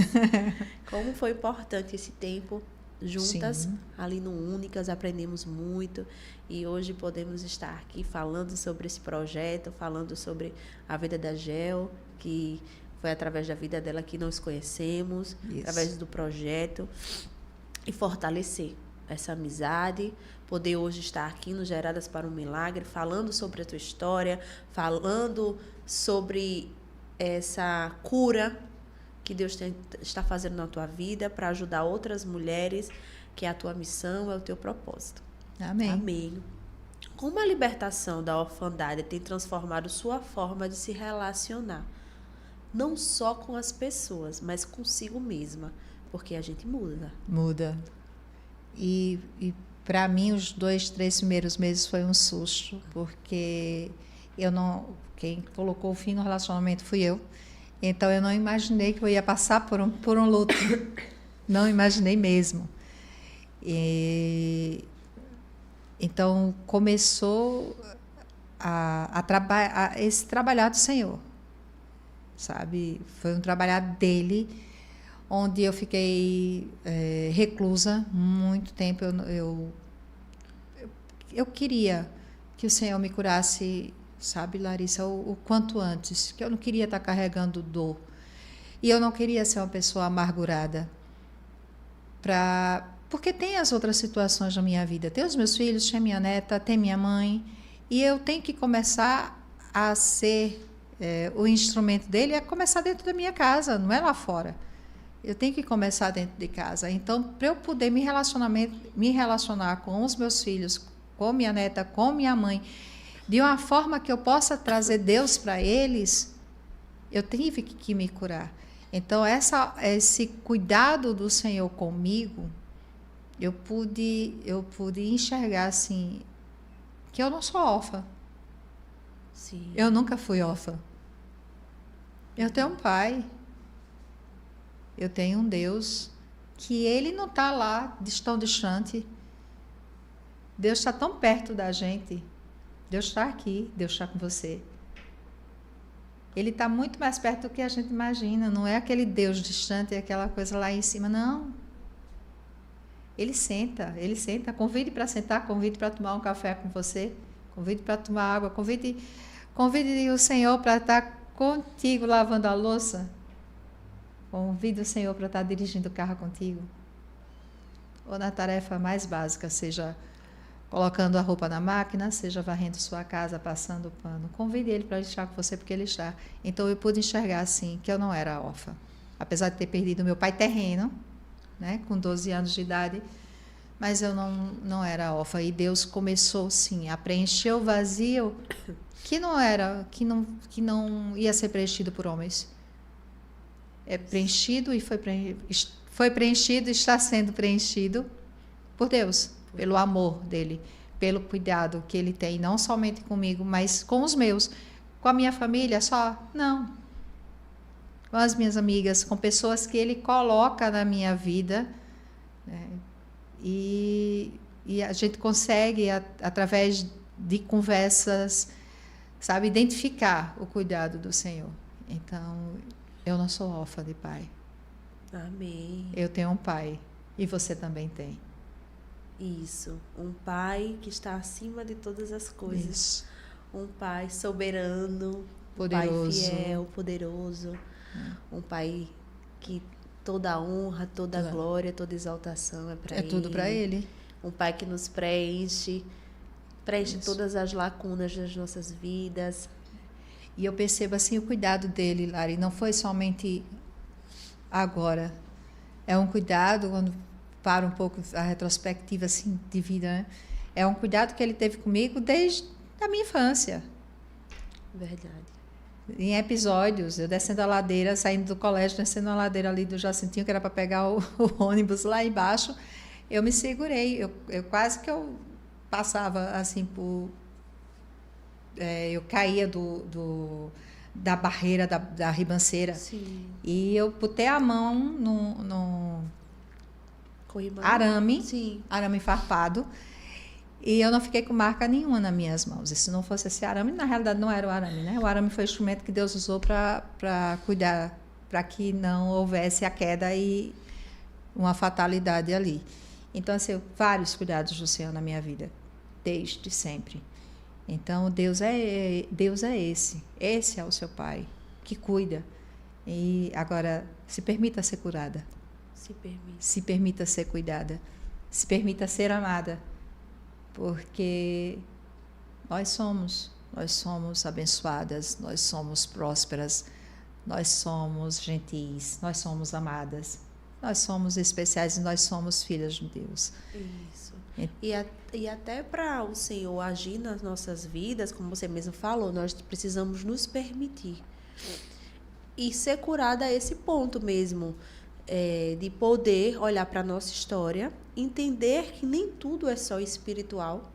Como foi importante esse tempo juntas, sim, ali no Únicas, aprendemos muito e hoje podemos estar aqui falando sobre esse projeto, falando sobre a vida da Gel, que foi através da vida dela que nós conhecemos, isso, através do projeto, e fortalecer essa amizade, poder hoje estar aqui no Geradas para um Milagre, falando sobre a tua história, falando sobre essa cura que Deus está fazendo na tua vida para ajudar outras mulheres, que é a tua missão, é o teu propósito.
Amém.
Amém. Como a libertação da orfandade tem transformado sua forma de se relacionar, não só com as pessoas, mas consigo mesma, porque a gente muda.
Muda. E para mim, os 2, 3 primeiros meses foi um susto, porque quem colocou o fim no relacionamento fui eu. Então, eu não imaginei que eu ia passar por um luto. Não imaginei mesmo. Então, começou esse trabalhar do Senhor, sabe? Foi um trabalhar dele, onde eu fiquei reclusa muito tempo. Eu queria que o Senhor me curasse, sabe, Larissa, o quanto antes, que eu não queria estar carregando dor. E eu não queria ser uma pessoa amargurada. Porque tem as outras situações na minha vida. Tem os meus filhos, tem minha neta, tem minha mãe. E eu tenho que começar a ser o instrumento dele, é começar dentro da minha casa, não é lá fora. Eu tenho que começar dentro de casa. Então, para eu poder me relacionar com os meus filhos, com minha neta, com minha mãe, de uma forma que eu possa trazer Deus para eles, eu tive que me curar. Então, esse cuidado do Senhor comigo, eu pude enxergar assim, que eu não sou órfã.
Sim.
Eu nunca fui órfã. Eu tenho um pai. Eu tenho um Deus que ele não está lá tão distante. Deus está tão perto da gente. Deus está aqui, Deus está com você. Ele está muito mais perto do que a gente imagina. Não é aquele Deus distante, é aquela coisa lá em cima, não. Ele senta. Convide para sentar, convide para tomar um café com você, convide para tomar água, convide o Senhor para estar contigo lavando a louça. Convide o Senhor para estar dirigindo o carro contigo. Ou na tarefa mais básica, seja colocando a roupa na máquina, seja varrendo sua casa, passando o pano. Convide ele para estar com você, porque ele está. Então, eu pude enxergar, assim, que eu não era órfã. Apesar de ter perdido meu pai terreno, né, com 12 anos de idade, mas eu não era órfã. E Deus começou, sim, a preencher o vazio que não ia ser preenchido por homens. É preenchido e foi preenchido e está sendo preenchido por Deus, pelo amor dele, pelo cuidado que ele tem, não somente comigo, mas com os meus. Com a minha família só? Não. Com as minhas amigas, com pessoas que ele coloca na minha vida, né? E a gente consegue, através de conversas, sabe, identificar o cuidado do Senhor. Então, eu não sou órfã de pai.
Amém.
Eu tenho um pai. E você também tem.
Isso. Um pai que está acima de todas as coisas.
Isso.
Um pai soberano,
Poderoso.
um pai fiel, poderoso. Um pai que toda honra, toda glória, toda exaltação é para ele.
É tudo para ele.
Um pai que nos preenche todas as lacunas das nossas vidas.
E eu percebo assim o cuidado dele, Lari, não foi somente agora. É um cuidado, quando para um pouco a retrospectiva assim, de vida, né? É um cuidado que ele teve comigo desde a minha infância.
Verdade.
Em episódios, eu descendo a ladeira, saindo do colégio, descendo a ladeira ali do Jacintinho, que era para pegar o ônibus lá embaixo, eu me segurei. Eu quase que eu passava assim por... eu caía da barreira da ribanceira.
Sim.
E eu botei a mão no
Corrimão.
arame,
Sim.
arame farpado, e eu não fiquei com marca nenhuma nas minhas mãos. E se não fosse esse arame, na realidade não era o arame, né? O arame foi o instrumento que Deus usou para cuidar, para que não houvesse a queda e uma fatalidade ali. Então, assim, vários cuidados do Senhor na minha vida, desde sempre. Então, Deus é esse. Esse é o seu Pai, que cuida. E agora, se permita ser curada.
Se permite.
Se permita ser cuidada. Se permita ser amada. Porque nós somos abençoadas, nós somos prósperas, nós somos gentis, nós somos amadas, nós somos especiais e nós somos filhas de Deus.
Isso. E até para o Senhor agir nas nossas vidas, como você mesmo falou, nós precisamos nos permitir. E ser curada a esse ponto mesmo, de poder olhar para a nossa história, entender que nem tudo é só espiritual,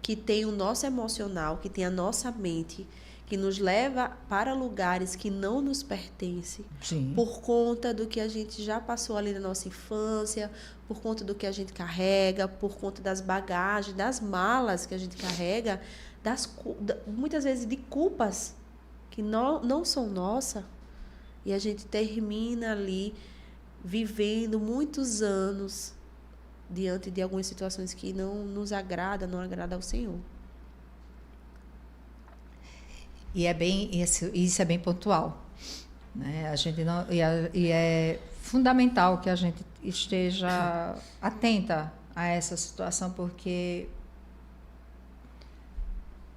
que tem o nosso emocional, que tem a nossa mente, que nos leva para lugares que não nos pertencem.
Sim.
Por conta do que a gente já passou ali na nossa infância, por conta do que a gente carrega, por conta das bagagens, das malas que a gente carrega, muitas vezes de culpas que não são nossas, e a gente termina ali vivendo muitos anos diante de algumas situações que não nos agrada, não agrada ao Senhor.
E isso é bem pontual, né? A gente não, e é fundamental que a gente esteja atenta a essa situação, porque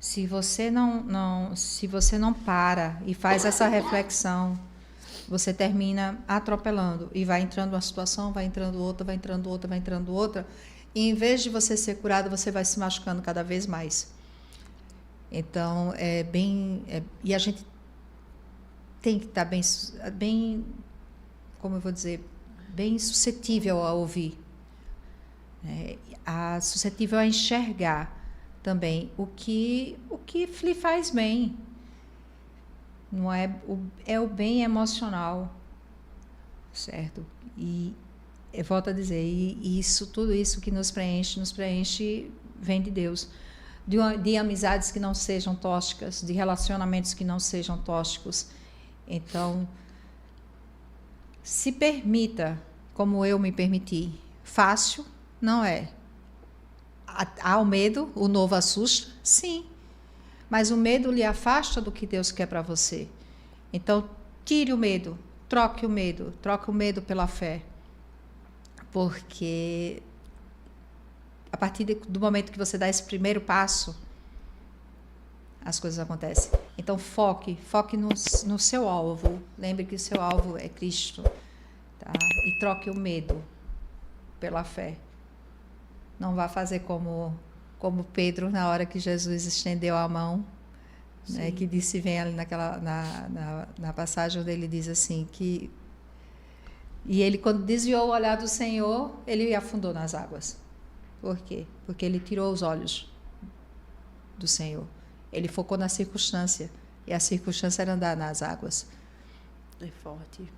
se você não para e faz essa reflexão, você termina atropelando e vai entrando uma situação, vai entrando outra, vai entrando outra, vai entrando outra, e em vez de você ser curado, você vai se machucando cada vez mais. Então, e a gente tem que estar bem, como eu vou dizer, bem suscetível a ouvir, suscetível a enxergar também o que lhe faz bem. Não é o bem emocional, certo? E eu volto a dizer, tudo isso que nos preenche vem de Deus. De amizades que não sejam tóxicas, de relacionamentos que não sejam tóxicos. Então, se permita, como eu me permiti. Fácil não é. Há o medo, o novo assusta? Sim. Mas o medo lhe afasta do que Deus quer para você. Então, tire o medo, troque o medo pela fé. Porque a partir do momento que você dá esse primeiro passo, as coisas acontecem. Então, foque no seu alvo. Lembre que o seu alvo é Cristo. Tá? E troque o medo pela fé. Não vá fazer como Pedro, na hora que Jesus estendeu a mão, né, que disse, vem ali na passagem onde ele diz assim, que... E ele, quando desviou o olhar do Senhor, ele afundou nas águas. Por quê? Porque ele tirou os olhos do Senhor. Ele focou na circunstância. E a circunstância era andar nas águas.
É forte.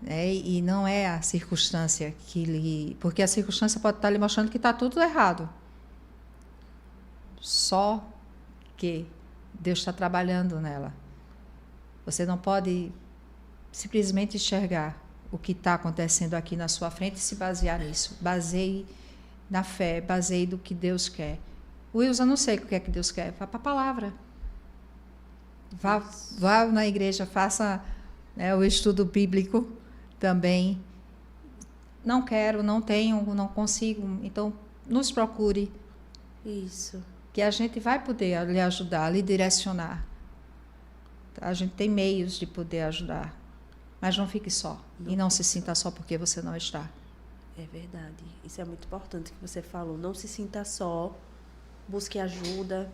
E não é a circunstância que lhe... Porque a circunstância pode estar lhe mostrando que está tudo errado. Só que Deus está trabalhando nela. Você não pode simplesmente enxergar o que está acontecendo aqui na sua frente e se basear nisso. Baseie na fé, baseie do que Deus quer. Wilson, eu não sei o que é que Deus quer. Vá para a palavra. Vá na igreja, faça, né, o estudo bíblico também. Não quero, não tenho, não consigo. Então, nos procure.
Isso. Que
a gente vai poder lhe ajudar, lhe direcionar. A gente tem meios de poder ajudar. Mas não fique só. E não se sinta só porque você não está.
É verdade. Isso é muito importante que você falou. Não se sinta só. Busque ajuda.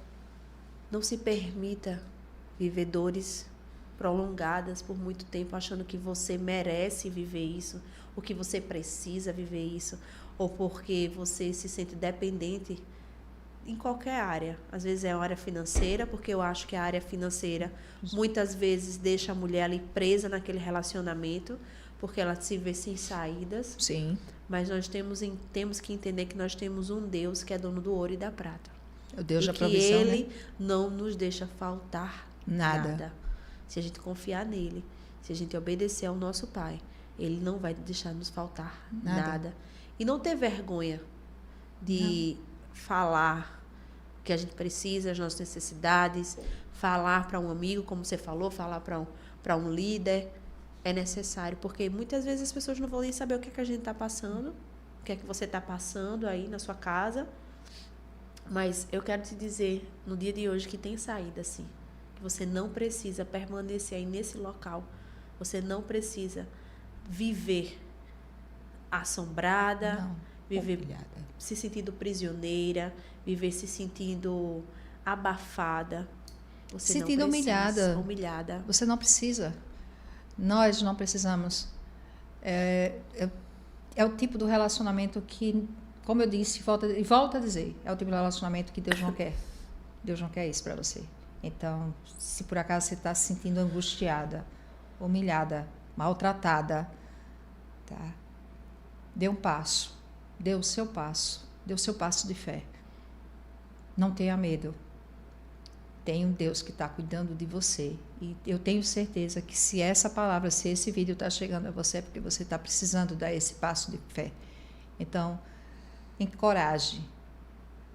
Não se permita viver dores prolongadas por muito tempo, achando que você merece viver isso, ou que você precisa viver isso, ou porque você se sente dependente em qualquer área. Às vezes é a área financeira, porque eu acho que a área financeira muitas vezes deixa a mulher ali presa naquele relacionamento, porque ela se vê sem saídas.
Sim.
Mas nós temos que entender que nós temos um Deus que é dono do ouro e da prata.
O Deus da
provisão, que Ele,
né?
não nos deixa faltar nada. Se a gente confiar nele, se a gente obedecer ao nosso Pai, Ele não vai deixar nos faltar nada. E não ter vergonha de falar o que a gente precisa, as nossas necessidades, falar para um amigo, como você falou, falar para um líder. É necessário, porque muitas vezes as pessoas não vão nem saber o que é que a gente está passando, o que é que você está passando aí na sua casa. Mas eu quero te dizer, no dia de hoje, que tem saída, sim. Que você não precisa permanecer aí nesse local. Você não precisa viver assombrada, viver se sentindo prisioneira, viver se sentindo abafada. Você
sentindo
não precisa, humilhada.
Você não precisa. Nós não precisamos. É o tipo do relacionamento que, como eu disse, volta a dizer, é o tipo de relacionamento que Deus não quer. Deus não quer isso para você. Então, se por acaso você está se sentindo angustiada, humilhada, maltratada, tá? Dê um passo. Dê o seu passo. Dê o seu passo de fé. Não tenha medo. Tem um Deus que está cuidando de você. E eu tenho certeza que se essa palavra, se esse vídeo está chegando a você, é porque você está precisando dar esse passo de fé. Então, encoraje.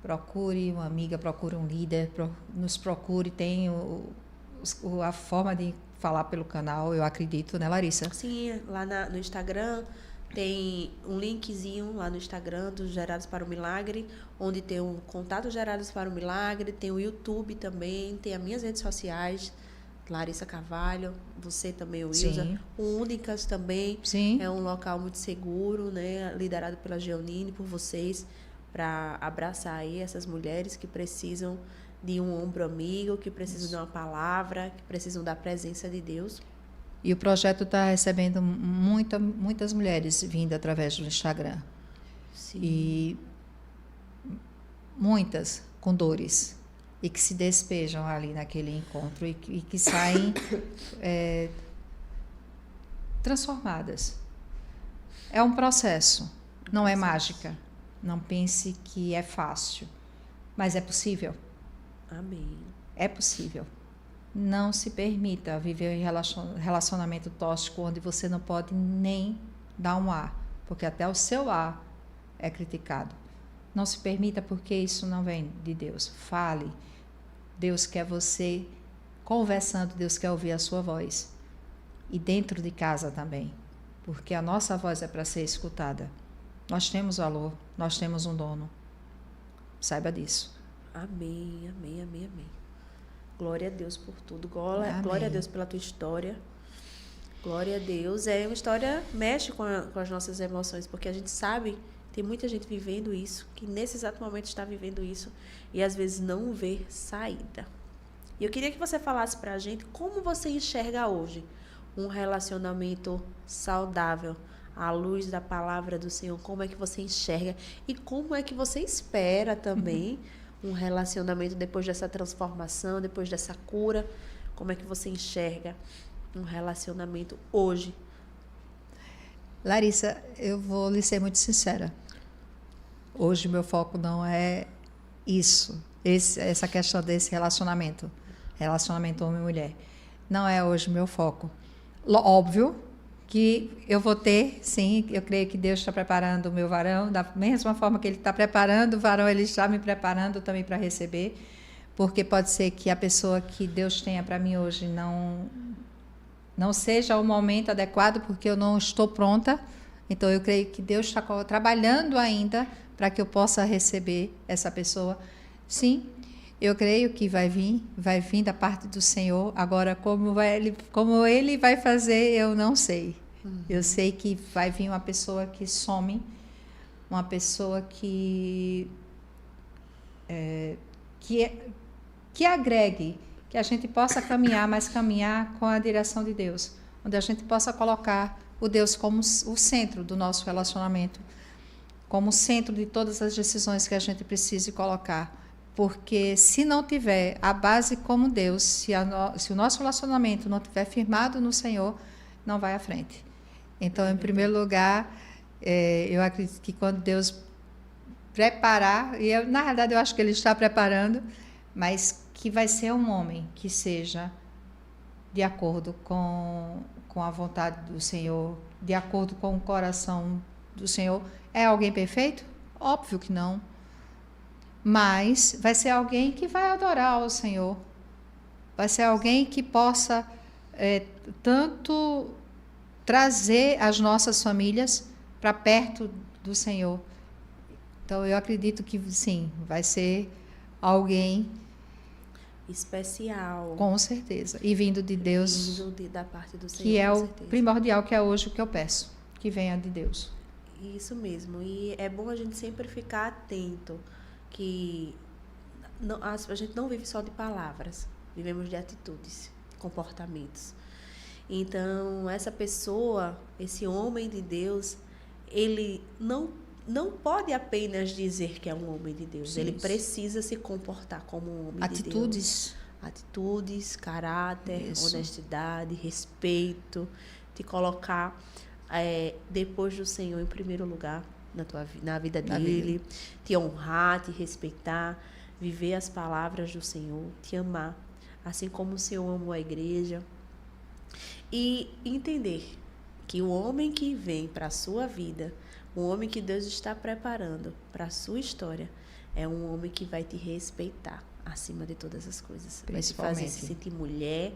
Procure uma amiga, procure um líder, nos procure. Tem a forma de falar pelo canal, eu acredito, né, Larissa?
Sim, lá no Instagram tem um linkzinho lá no Instagram dos Gerados para o Milagre, onde tem o contato Gerados para o Milagre, tem o YouTube também, tem as minhas redes sociais, Larissa Carvalho, você também, o Wilson. O Únicas também.
Sim.
É um local muito seguro, né, liderado pela Geonine, por vocês, para abraçar aí essas mulheres que precisam de um ombro amigo, que precisam de uma palavra, que precisam da presença de Deus.
E o projeto está recebendo muitas mulheres vindo através do Instagram.
Sim.
E muitas com dores. E que se despejam ali naquele encontro e que saem transformadas. É um processo, não é mágica. Não pense que é fácil, mas é possível.
Amém.
É possível. Não se permita viver um relacionamento tóxico onde você não pode nem dar um ar, porque até o seu ar é criticado. Não se permita, porque isso não vem de Deus. Fale. Deus quer você conversando, Deus quer ouvir a sua voz. E dentro de casa também, porque a nossa voz é para ser escutada. Nós temos valor, nós temos um dono. Saiba disso.
Amém, amém, amém, amém. Glória a Deus por tudo. Glória a Deus pela tua história. Glória a Deus. É uma história, mexe com as nossas emoções, porque a gente sabe, Tem muita gente vivendo isso, que nesse exato momento está vivendo isso e às vezes não vê saída. E eu queria que você falasse pra gente como você enxerga hoje um relacionamento saudável, à luz da palavra do Senhor. Como é que você enxerga e como é que você espera também um relacionamento depois dessa transformação, depois dessa cura? Como é que você enxerga um relacionamento hoje?
Larissa, eu vou lhe ser muito sincera. Hoje meu foco não é isso, essa questão desse relacionamento homem e mulher. Não é hoje meu foco. Óbvio que eu vou ter, sim, eu creio que Deus está preparando o meu varão, da mesma forma que Ele está preparando o varão, Ele está me preparando também para receber, porque pode ser que a pessoa que Deus tenha para mim hoje não seja o momento adequado, porque eu não estou pronta. Então, eu creio que Deus está trabalhando ainda para que eu possa receber essa pessoa. Sim, eu creio que vai vir da parte do Senhor. Agora, como Ele vai fazer, eu não sei. Eu sei que vai vir uma pessoa que some, uma pessoa que agregue, que a gente possa caminhar, mas caminhar com a direção de Deus, onde a gente possa colocar o Deus como o centro do nosso relacionamento, como o centro de todas as decisões que a gente precise colocar. Porque se não tiver a base como Deus, se o nosso relacionamento não estiver firmado no Senhor, não vai à frente. Então, em primeiro lugar, eu acredito que quando Deus preparar, na verdade eu acho que Ele está preparando, mas que vai ser um homem que seja de acordo com a vontade do Senhor, de acordo com o coração do Senhor. É alguém perfeito? Óbvio que não. Mas vai ser alguém que vai adorar ao Senhor. Vai ser alguém que possa tanto trazer as nossas famílias para perto do Senhor. Então, eu acredito que, sim, vai ser alguém
especial.
Com certeza. E vindo de Deus.
Da parte do Senhor,
que é o primordial, que é hoje o que eu peço. Que venha de Deus.
Isso mesmo. E é bom a gente sempre ficar atento. Que a gente não vive só de palavras. Vivemos de atitudes, de comportamentos. Então, essa pessoa, esse homem de Deus, ele não pode apenas dizer que é um homem de Deus. Sim, ele precisa se comportar como um homem de Deus. Atitudes, caráter, honestidade, respeito. Te colocar depois do Senhor em primeiro lugar na vida dele. Te honrar, te respeitar, viver as palavras do Senhor, te amar. Assim como o Senhor amou a igreja. E entender que o homem que vem para a sua vida, o homem que Deus está preparando para a sua história, é um homem que vai te respeitar acima de todas as coisas. Vai te fazer se sentir mulher,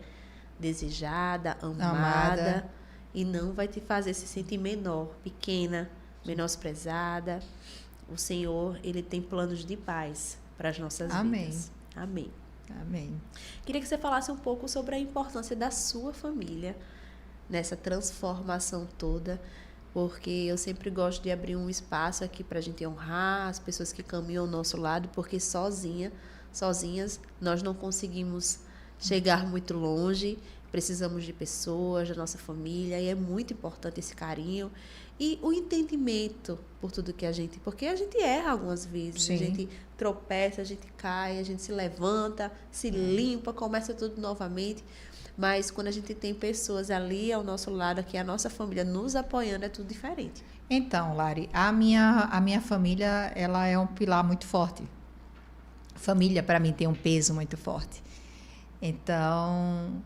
desejada, amada, e não vai te fazer se sentir menor, pequena, menosprezada. O Senhor, Ele tem planos de paz para as nossas vidas. Amém.
Amém.
Queria que você falasse um pouco sobre a importância da sua família nessa transformação toda, porque eu sempre gosto de abrir um espaço aqui para a gente honrar as pessoas que caminham ao nosso lado, porque sozinhas nós não conseguimos chegar muito longe, precisamos de pessoas, da nossa família, e é muito importante esse carinho e o entendimento por tudo que porque a gente erra algumas vezes. Sim. A gente tropeça, a gente cai, a gente se levanta, se limpa, começa tudo novamente. Mas quando a gente tem pessoas ali ao nosso lado, aqui a nossa família nos apoiando, é tudo diferente.
Então, Lari, a minha família, ela é um pilar muito forte. Família, para mim, tem um peso muito forte. Então,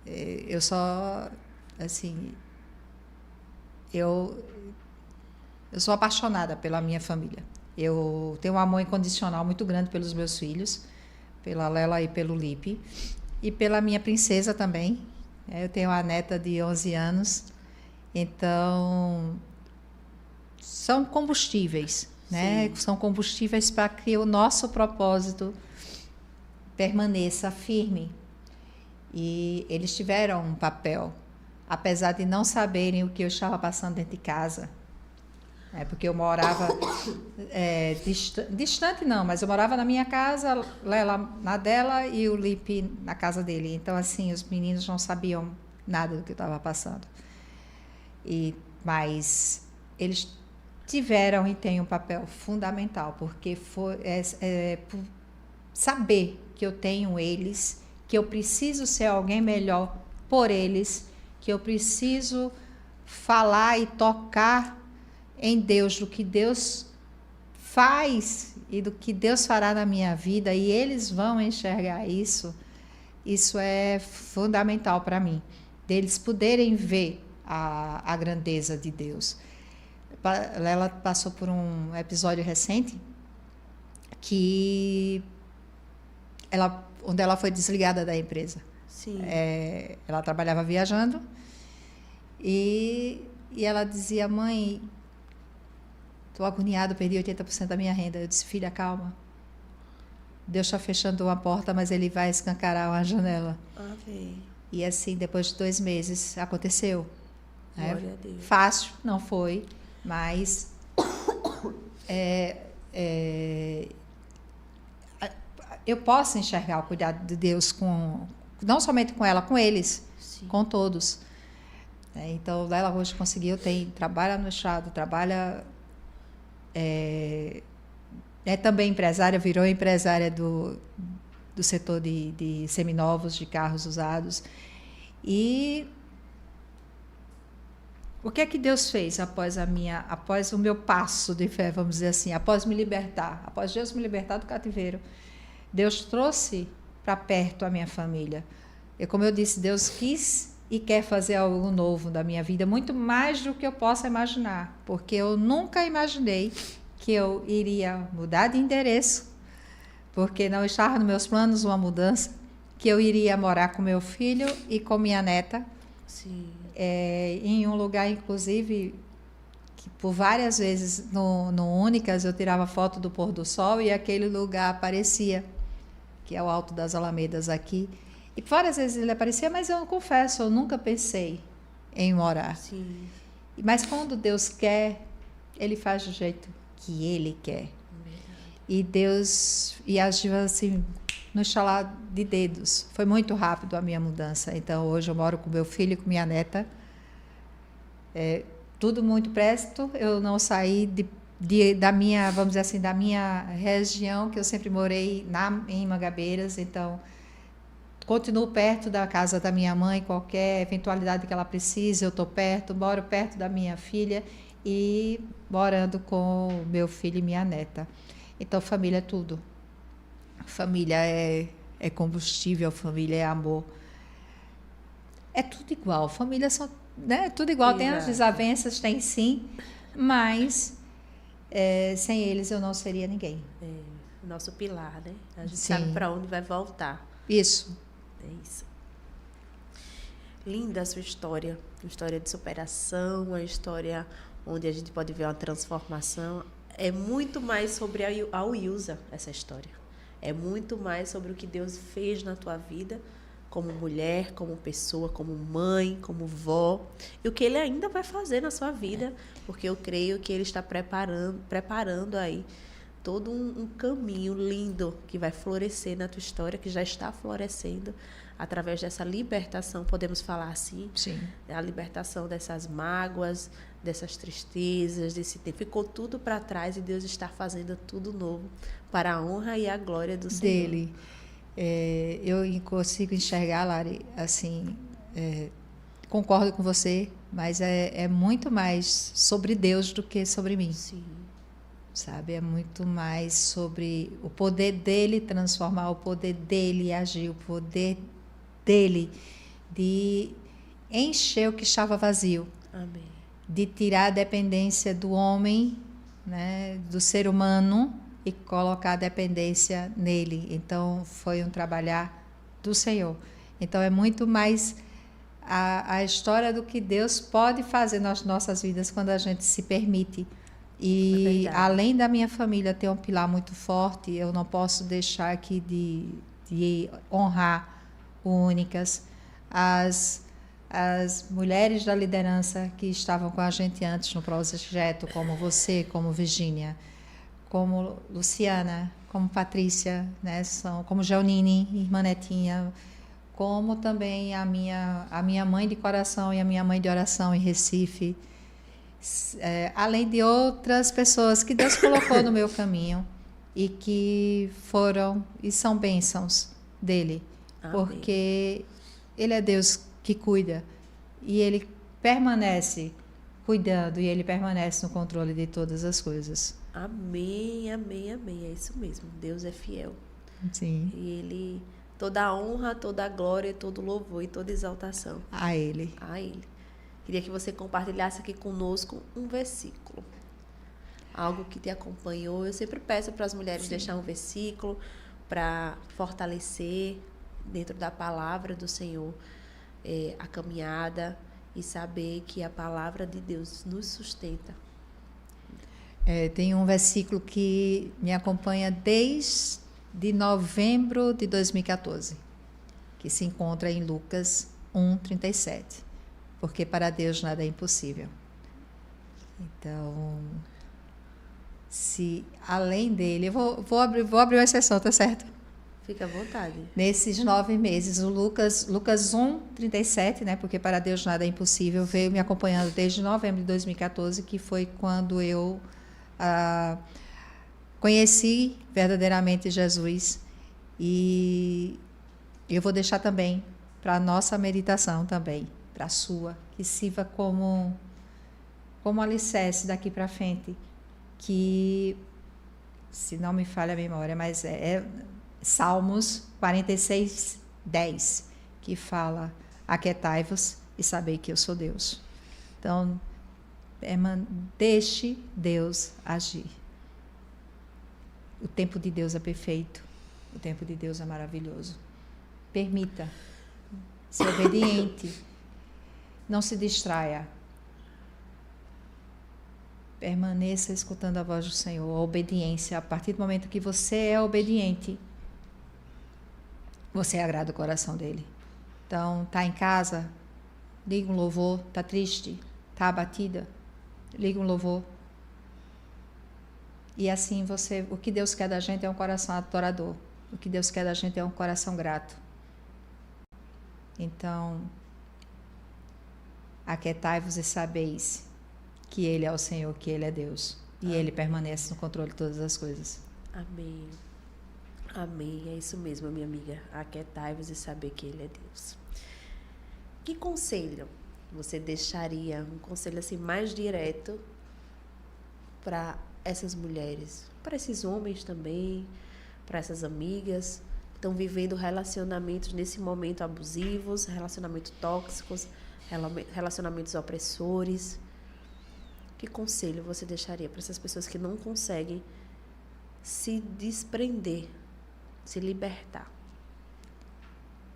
eu só, assim, eu sou apaixonada pela minha família. Eu tenho um amor incondicional muito grande pelos meus filhos, pela Lela e pelo Lipe. E pela minha princesa também. Eu tenho uma neta de 11 anos. Então, são combustíveis, né? Sim. São combustíveis para que o nosso propósito permaneça firme. E eles tiveram um papel, apesar de não saberem o que eu estava passando dentro de casa. Porque eu morava distante não, mas eu morava na minha casa, Lela na dela e o Lipe na casa dele. Então, assim, os meninos não sabiam nada do que eu estava passando. Mas eles tiveram e têm um papel fundamental, porque por saber que eu tenho eles, que eu preciso ser alguém melhor por eles, que eu preciso falar e tocar em Deus, do que Deus faz e do que Deus fará na minha vida, e eles vão enxergar isso. Isso é fundamental para mim, deles poderem ver a grandeza de Deus. Ela passou por um episódio recente onde ela foi desligada da empresa.
Sim.
Ela trabalhava viajando e ela dizia: mãe, estou agoniada, perdi 80% da minha renda. Eu disse: filha, calma. Deus está fechando uma porta, mas Ele vai escancarar uma janela.
Amém.
E assim, depois de 2 meses, aconteceu.
Glória a Deus.
Fácil, não foi, mas eu posso enxergar o cuidado de Deus não somente com ela, com eles, sim, com todos. Então, ela hoje conseguiu, trabalha no Estado, trabalha... É também empresária, virou empresária do setor de seminovos, de carros usados. E o que é que Deus fez após o meu passo de fé, vamos dizer assim, após Deus me libertar do cativeiro? Deus trouxe para perto a minha família. E como eu disse, Deus quis e quer fazer algo novo da minha vida, muito mais do que eu possa imaginar, porque eu nunca imaginei que eu iria mudar de endereço, porque não estava nos meus planos uma mudança, que eu iria morar com meu filho e com minha neta.
Sim.
Em um lugar, inclusive, que por várias vezes no Únicas eu tirava foto do pôr do sol e aquele lugar aparecia, que é o Alto das Alamedas aqui. E várias vezes ele aparecia, mas eu confesso, eu nunca pensei em morar.
Sim.
Mas quando Deus quer, Ele faz do jeito que Ele quer. E Deus agiu assim, no estalar de dedos. Foi muito rápido a minha mudança. Então, hoje eu moro com meu filho e com minha neta. Tudo muito presto. Eu não saí da minha, vamos dizer assim, da minha região, que eu sempre morei em Mangabeiras. Então, continuo perto da casa da minha mãe. Qualquer eventualidade que ela precise, eu estou perto. Moro perto da minha filha e morando com meu filho e minha neta. Então, família é tudo. Família é combustível, família é amor. É tudo igual. Família são, tudo igual. Exato. Tem as desavenças, tem sim, mas sem eles eu não seria ninguém.
Nosso pilar, né? A gente
sim.
sabe para onde vai voltar.
Isso.
É isso. Linda a sua história. Uma história de superação, uma história onde a gente pode ver uma transformação. É muito mais sobre a Wilza, essa história. É muito mais sobre o que Deus fez na tua vida, como mulher, como pessoa, como mãe, como vó, e o que Ele ainda vai fazer na sua vida, porque eu creio que Ele está preparando aí todo um caminho lindo que vai florescer na tua história, que já está florescendo através dessa libertação, podemos falar assim?
Sim.
A libertação dessas mágoas, dessas tristezas, desse tempo. Ficou tudo para trás e Deus está fazendo tudo novo para a honra e a glória do Senhor.
Dele. Eu consigo enxergar, Lari, assim, concordo com você, mas é muito mais sobre Deus do que sobre mim.
Sim.
Sabe? É muito mais sobre o poder dele transformar, o poder dele agir, o poder dele de encher o que estava vazio.
Amém.
De tirar a dependência do homem, né, do ser humano, e colocar a dependência nele. Então, foi um trabalhar do Senhor. Então, é muito mais a história do que Deus pode fazer nas nossas vidas quando a gente se permite. E, além da minha família ter um pilar muito forte, eu não posso deixar aqui de honrar o Únicas, as as mulheres da liderança que estavam com a gente antes no projeto, como você, como Virgínia, como Luciana, como Patrícia, né, como Jaunine, irmã Netinha, como também a minha mãe de coração e a minha mãe de oração em Recife, além de outras pessoas que Deus colocou no meu caminho e que foram e são bênçãos dele. Amém. Porque ele é Deus que cuida e ele permanece cuidando e ele permanece no controle de todas as coisas.
Amém, amém, amém. É isso mesmo. Deus é fiel.
Sim.
E ele, toda a honra, toda a glória, todo louvor e toda exaltação.
A ele.
A ele. Queria que você compartilhasse aqui conosco um versículo. Algo que te acompanhou. Eu sempre peço para as mulheres deixar um versículo para fortalecer dentro da palavra do Senhor a caminhada e saber que a palavra de Deus nos sustenta.
Tem um versículo que me acompanha desde novembro de 2014, que se encontra em Lucas 1:37, porque para Deus nada é impossível. Então, se além dele, eu vou abrir uma exceção, tá certo?
Fica à vontade.
Nesses 9 meses, o Lucas 1:37, né, porque para Deus nada é impossível, veio me acompanhando desde novembro de 2014, que foi quando eu conheci verdadeiramente Jesus. E eu vou deixar também para a nossa meditação também, para a sua, que sirva como alicerce daqui para frente, que, se não me falha a memória, mas é Salmos 46:10, que fala: aquietai-vos e sabei que eu sou Deus. Então, deixe Deus agir. O tempo de Deus é perfeito, o tempo de Deus é maravilhoso. Permita ser obediente, não se distraia. Permaneça escutando a voz do Senhor, a obediência. A partir do momento que você é obediente, você agrada o coração dele. Então, tá em casa, liga um louvor. Tá triste, tá abatida, liga um louvor. E assim o que Deus quer da gente é um coração adorador. O que Deus quer da gente é um coração grato. Então, aquietai-vos e sabeis que Ele é o Senhor, que Ele é Deus. E Amém. Ele permanece no controle de todas as coisas.
Amém. Amém. É isso mesmo, minha amiga. Aquietai-vos e saber que Ele é Deus. Que conselho você deixaria? Um conselho assim mais direto para essas mulheres, para esses homens também, para essas amigas que estão vivendo relacionamentos nesse momento abusivos, relacionamentos tóxicos, relacionamentos opressores. Que conselho você deixaria para essas pessoas que não conseguem se desprender, se libertar?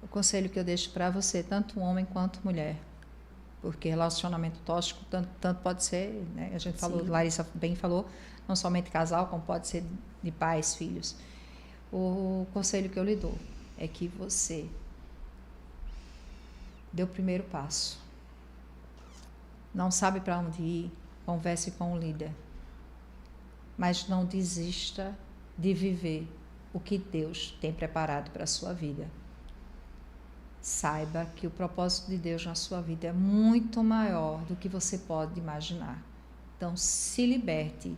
O conselho que eu deixo para você, tanto homem quanto mulher, porque relacionamento tóxico tanto pode ser, né? A gente falou, Larissa bem falou, não somente casal, como pode ser de pais, filhos. O conselho que eu lhe dou é que você dê o primeiro passo. Não sabe para onde ir, converse com o líder. Mas não desista de viver o que Deus tem preparado para a sua vida. Saiba que o propósito de Deus na sua vida é muito maior do que você pode imaginar. Então, se liberte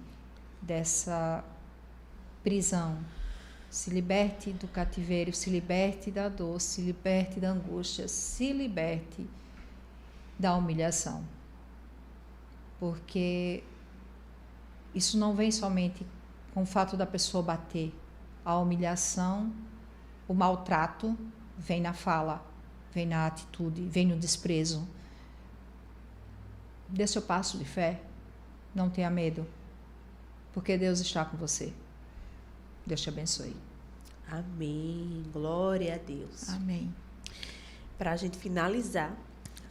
dessa prisão, se liberte do cativeiro, se liberte da dor, se liberte da angústia, se liberte da humilhação. Porque isso não vem somente com o fato da pessoa bater. A humilhação, o maltrato vem na fala, vem na atitude, vem no desprezo. Dê seu passo de fé, não tenha medo, porque Deus está com você. Deus te abençoe.
Amém. Glória a Deus.
Amém.
Para a gente finalizar,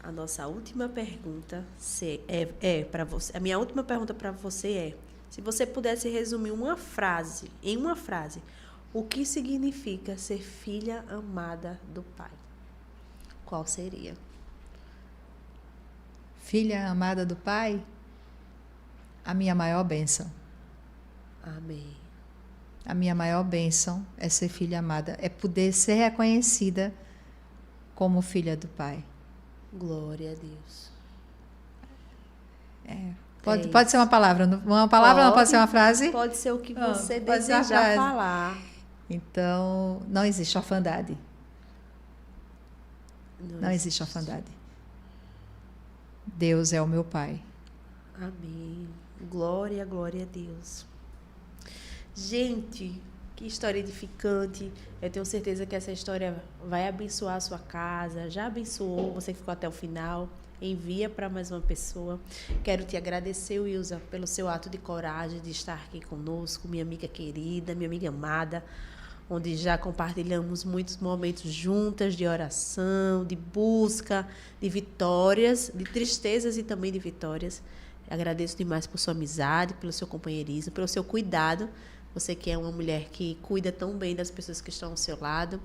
a nossa última pergunta é para você. A minha última pergunta para você é: se você pudesse resumir em uma frase, o que significa ser filha amada do Pai? Qual seria?
filha amada do Pai, a minha maior bênção.
Amém.
A minha maior bênção é ser filha amada, é poder ser reconhecida como filha do Pai.
Glória a Deus.
Pode ser uma palavra. Uma palavra não pode ser uma frase?
Pode ser o que você
pode ser uma
desejar
frase.
falar.
Então, não existe orfandade. Não existe
existe.
orfandade. Deus é o meu Pai.
Amém. Glória, glória a Deus. Gente, que história edificante. Eu tenho certeza que essa história vai abençoar a sua casa. Já abençoou, você que ficou até o final. Envia para mais uma pessoa. Quero te agradecer, Wilza, pelo seu ato de coragem de estar aqui conosco, minha amiga querida, minha amiga amada, onde já compartilhamos muitos momentos juntas de oração, de busca, de vitórias, de tristezas e também de vitórias. Agradeço demais por sua amizade, pelo seu companheirismo, pelo seu cuidado. Você que é uma mulher que cuida tão bem das pessoas que estão ao seu lado.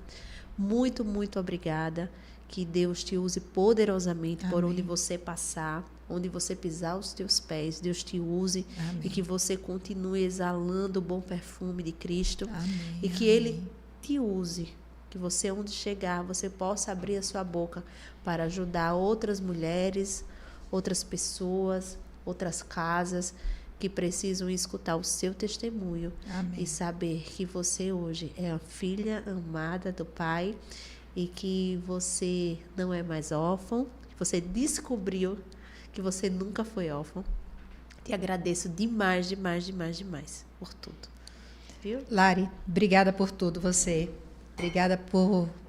Muito, muito obrigada. Que Deus te use poderosamente. Amém. Por onde você passar, onde você pisar os teus pés. Deus te use. Amém. E que você continue exalando o bom perfume de Cristo.
Amém.
E que Ele te use. Que você, onde chegar, você possa abrir a sua boca para ajudar outras mulheres, outras pessoas, outras casas que precisam escutar o seu testemunho. Amém. E saber que você hoje é a filha amada do Pai e que você não é mais órfão, que você descobriu que você nunca foi órfão. Te agradeço demais, demais, demais, demais por tudo. Viu?
Lari, obrigada por tudo, você. Obrigada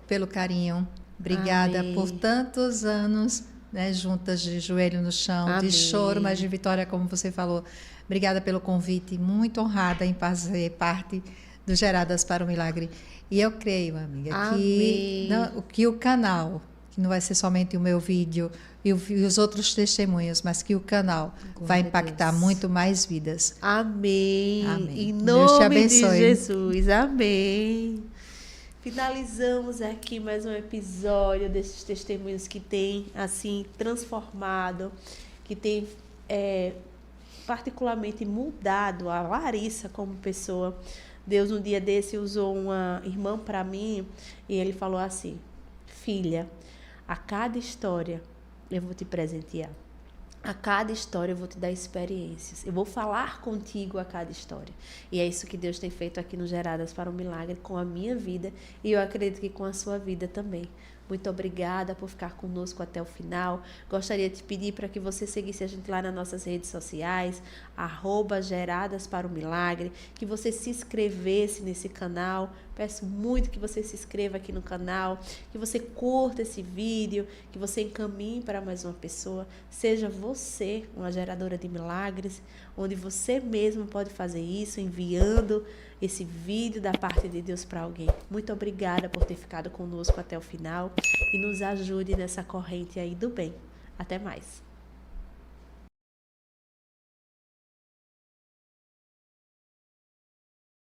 pelo carinho. Obrigada Amém. Por tantos anos, né, juntas de joelho no chão, Amém. De choro, mas de vitória, como você falou. Obrigada pelo convite, muito honrada em fazer parte do Geradas para o Milagre. E eu creio, amiga, que o canal, que não vai ser somente o meu vídeo e os outros testemunhos, mas que o canal vai impactar muito mais vidas.
Amém.
Amém.
Em nome de Jesus. Amém. Finalizamos aqui mais um episódio desses testemunhos que tem, assim, transformado, que tem particularmente mudado a Larissa como pessoa. Deus, um dia desse, usou uma irmã para mim e ele falou assim: filha, a cada história eu vou te presentear. A cada história eu vou te dar experiências. Eu vou falar contigo a cada história. E é isso que Deus tem feito aqui no Geradas para o Milagre com a minha vida e eu acredito que com a sua vida também. Muito obrigada por ficar conosco até o final. Gostaria de pedir para que você seguisse a gente lá nas nossas redes sociais, @Geradas para o Milagre, que você se inscrevesse nesse canal. Peço muito que você se inscreva aqui no canal, que você curta esse vídeo, que você encaminhe para mais uma pessoa. Seja você uma geradora de milagres, onde você mesmo pode fazer isso, enviando esse vídeo da parte de Deus para alguém. Muito obrigada por ter ficado conosco até o final e nos ajude nessa corrente aí do bem. Até mais.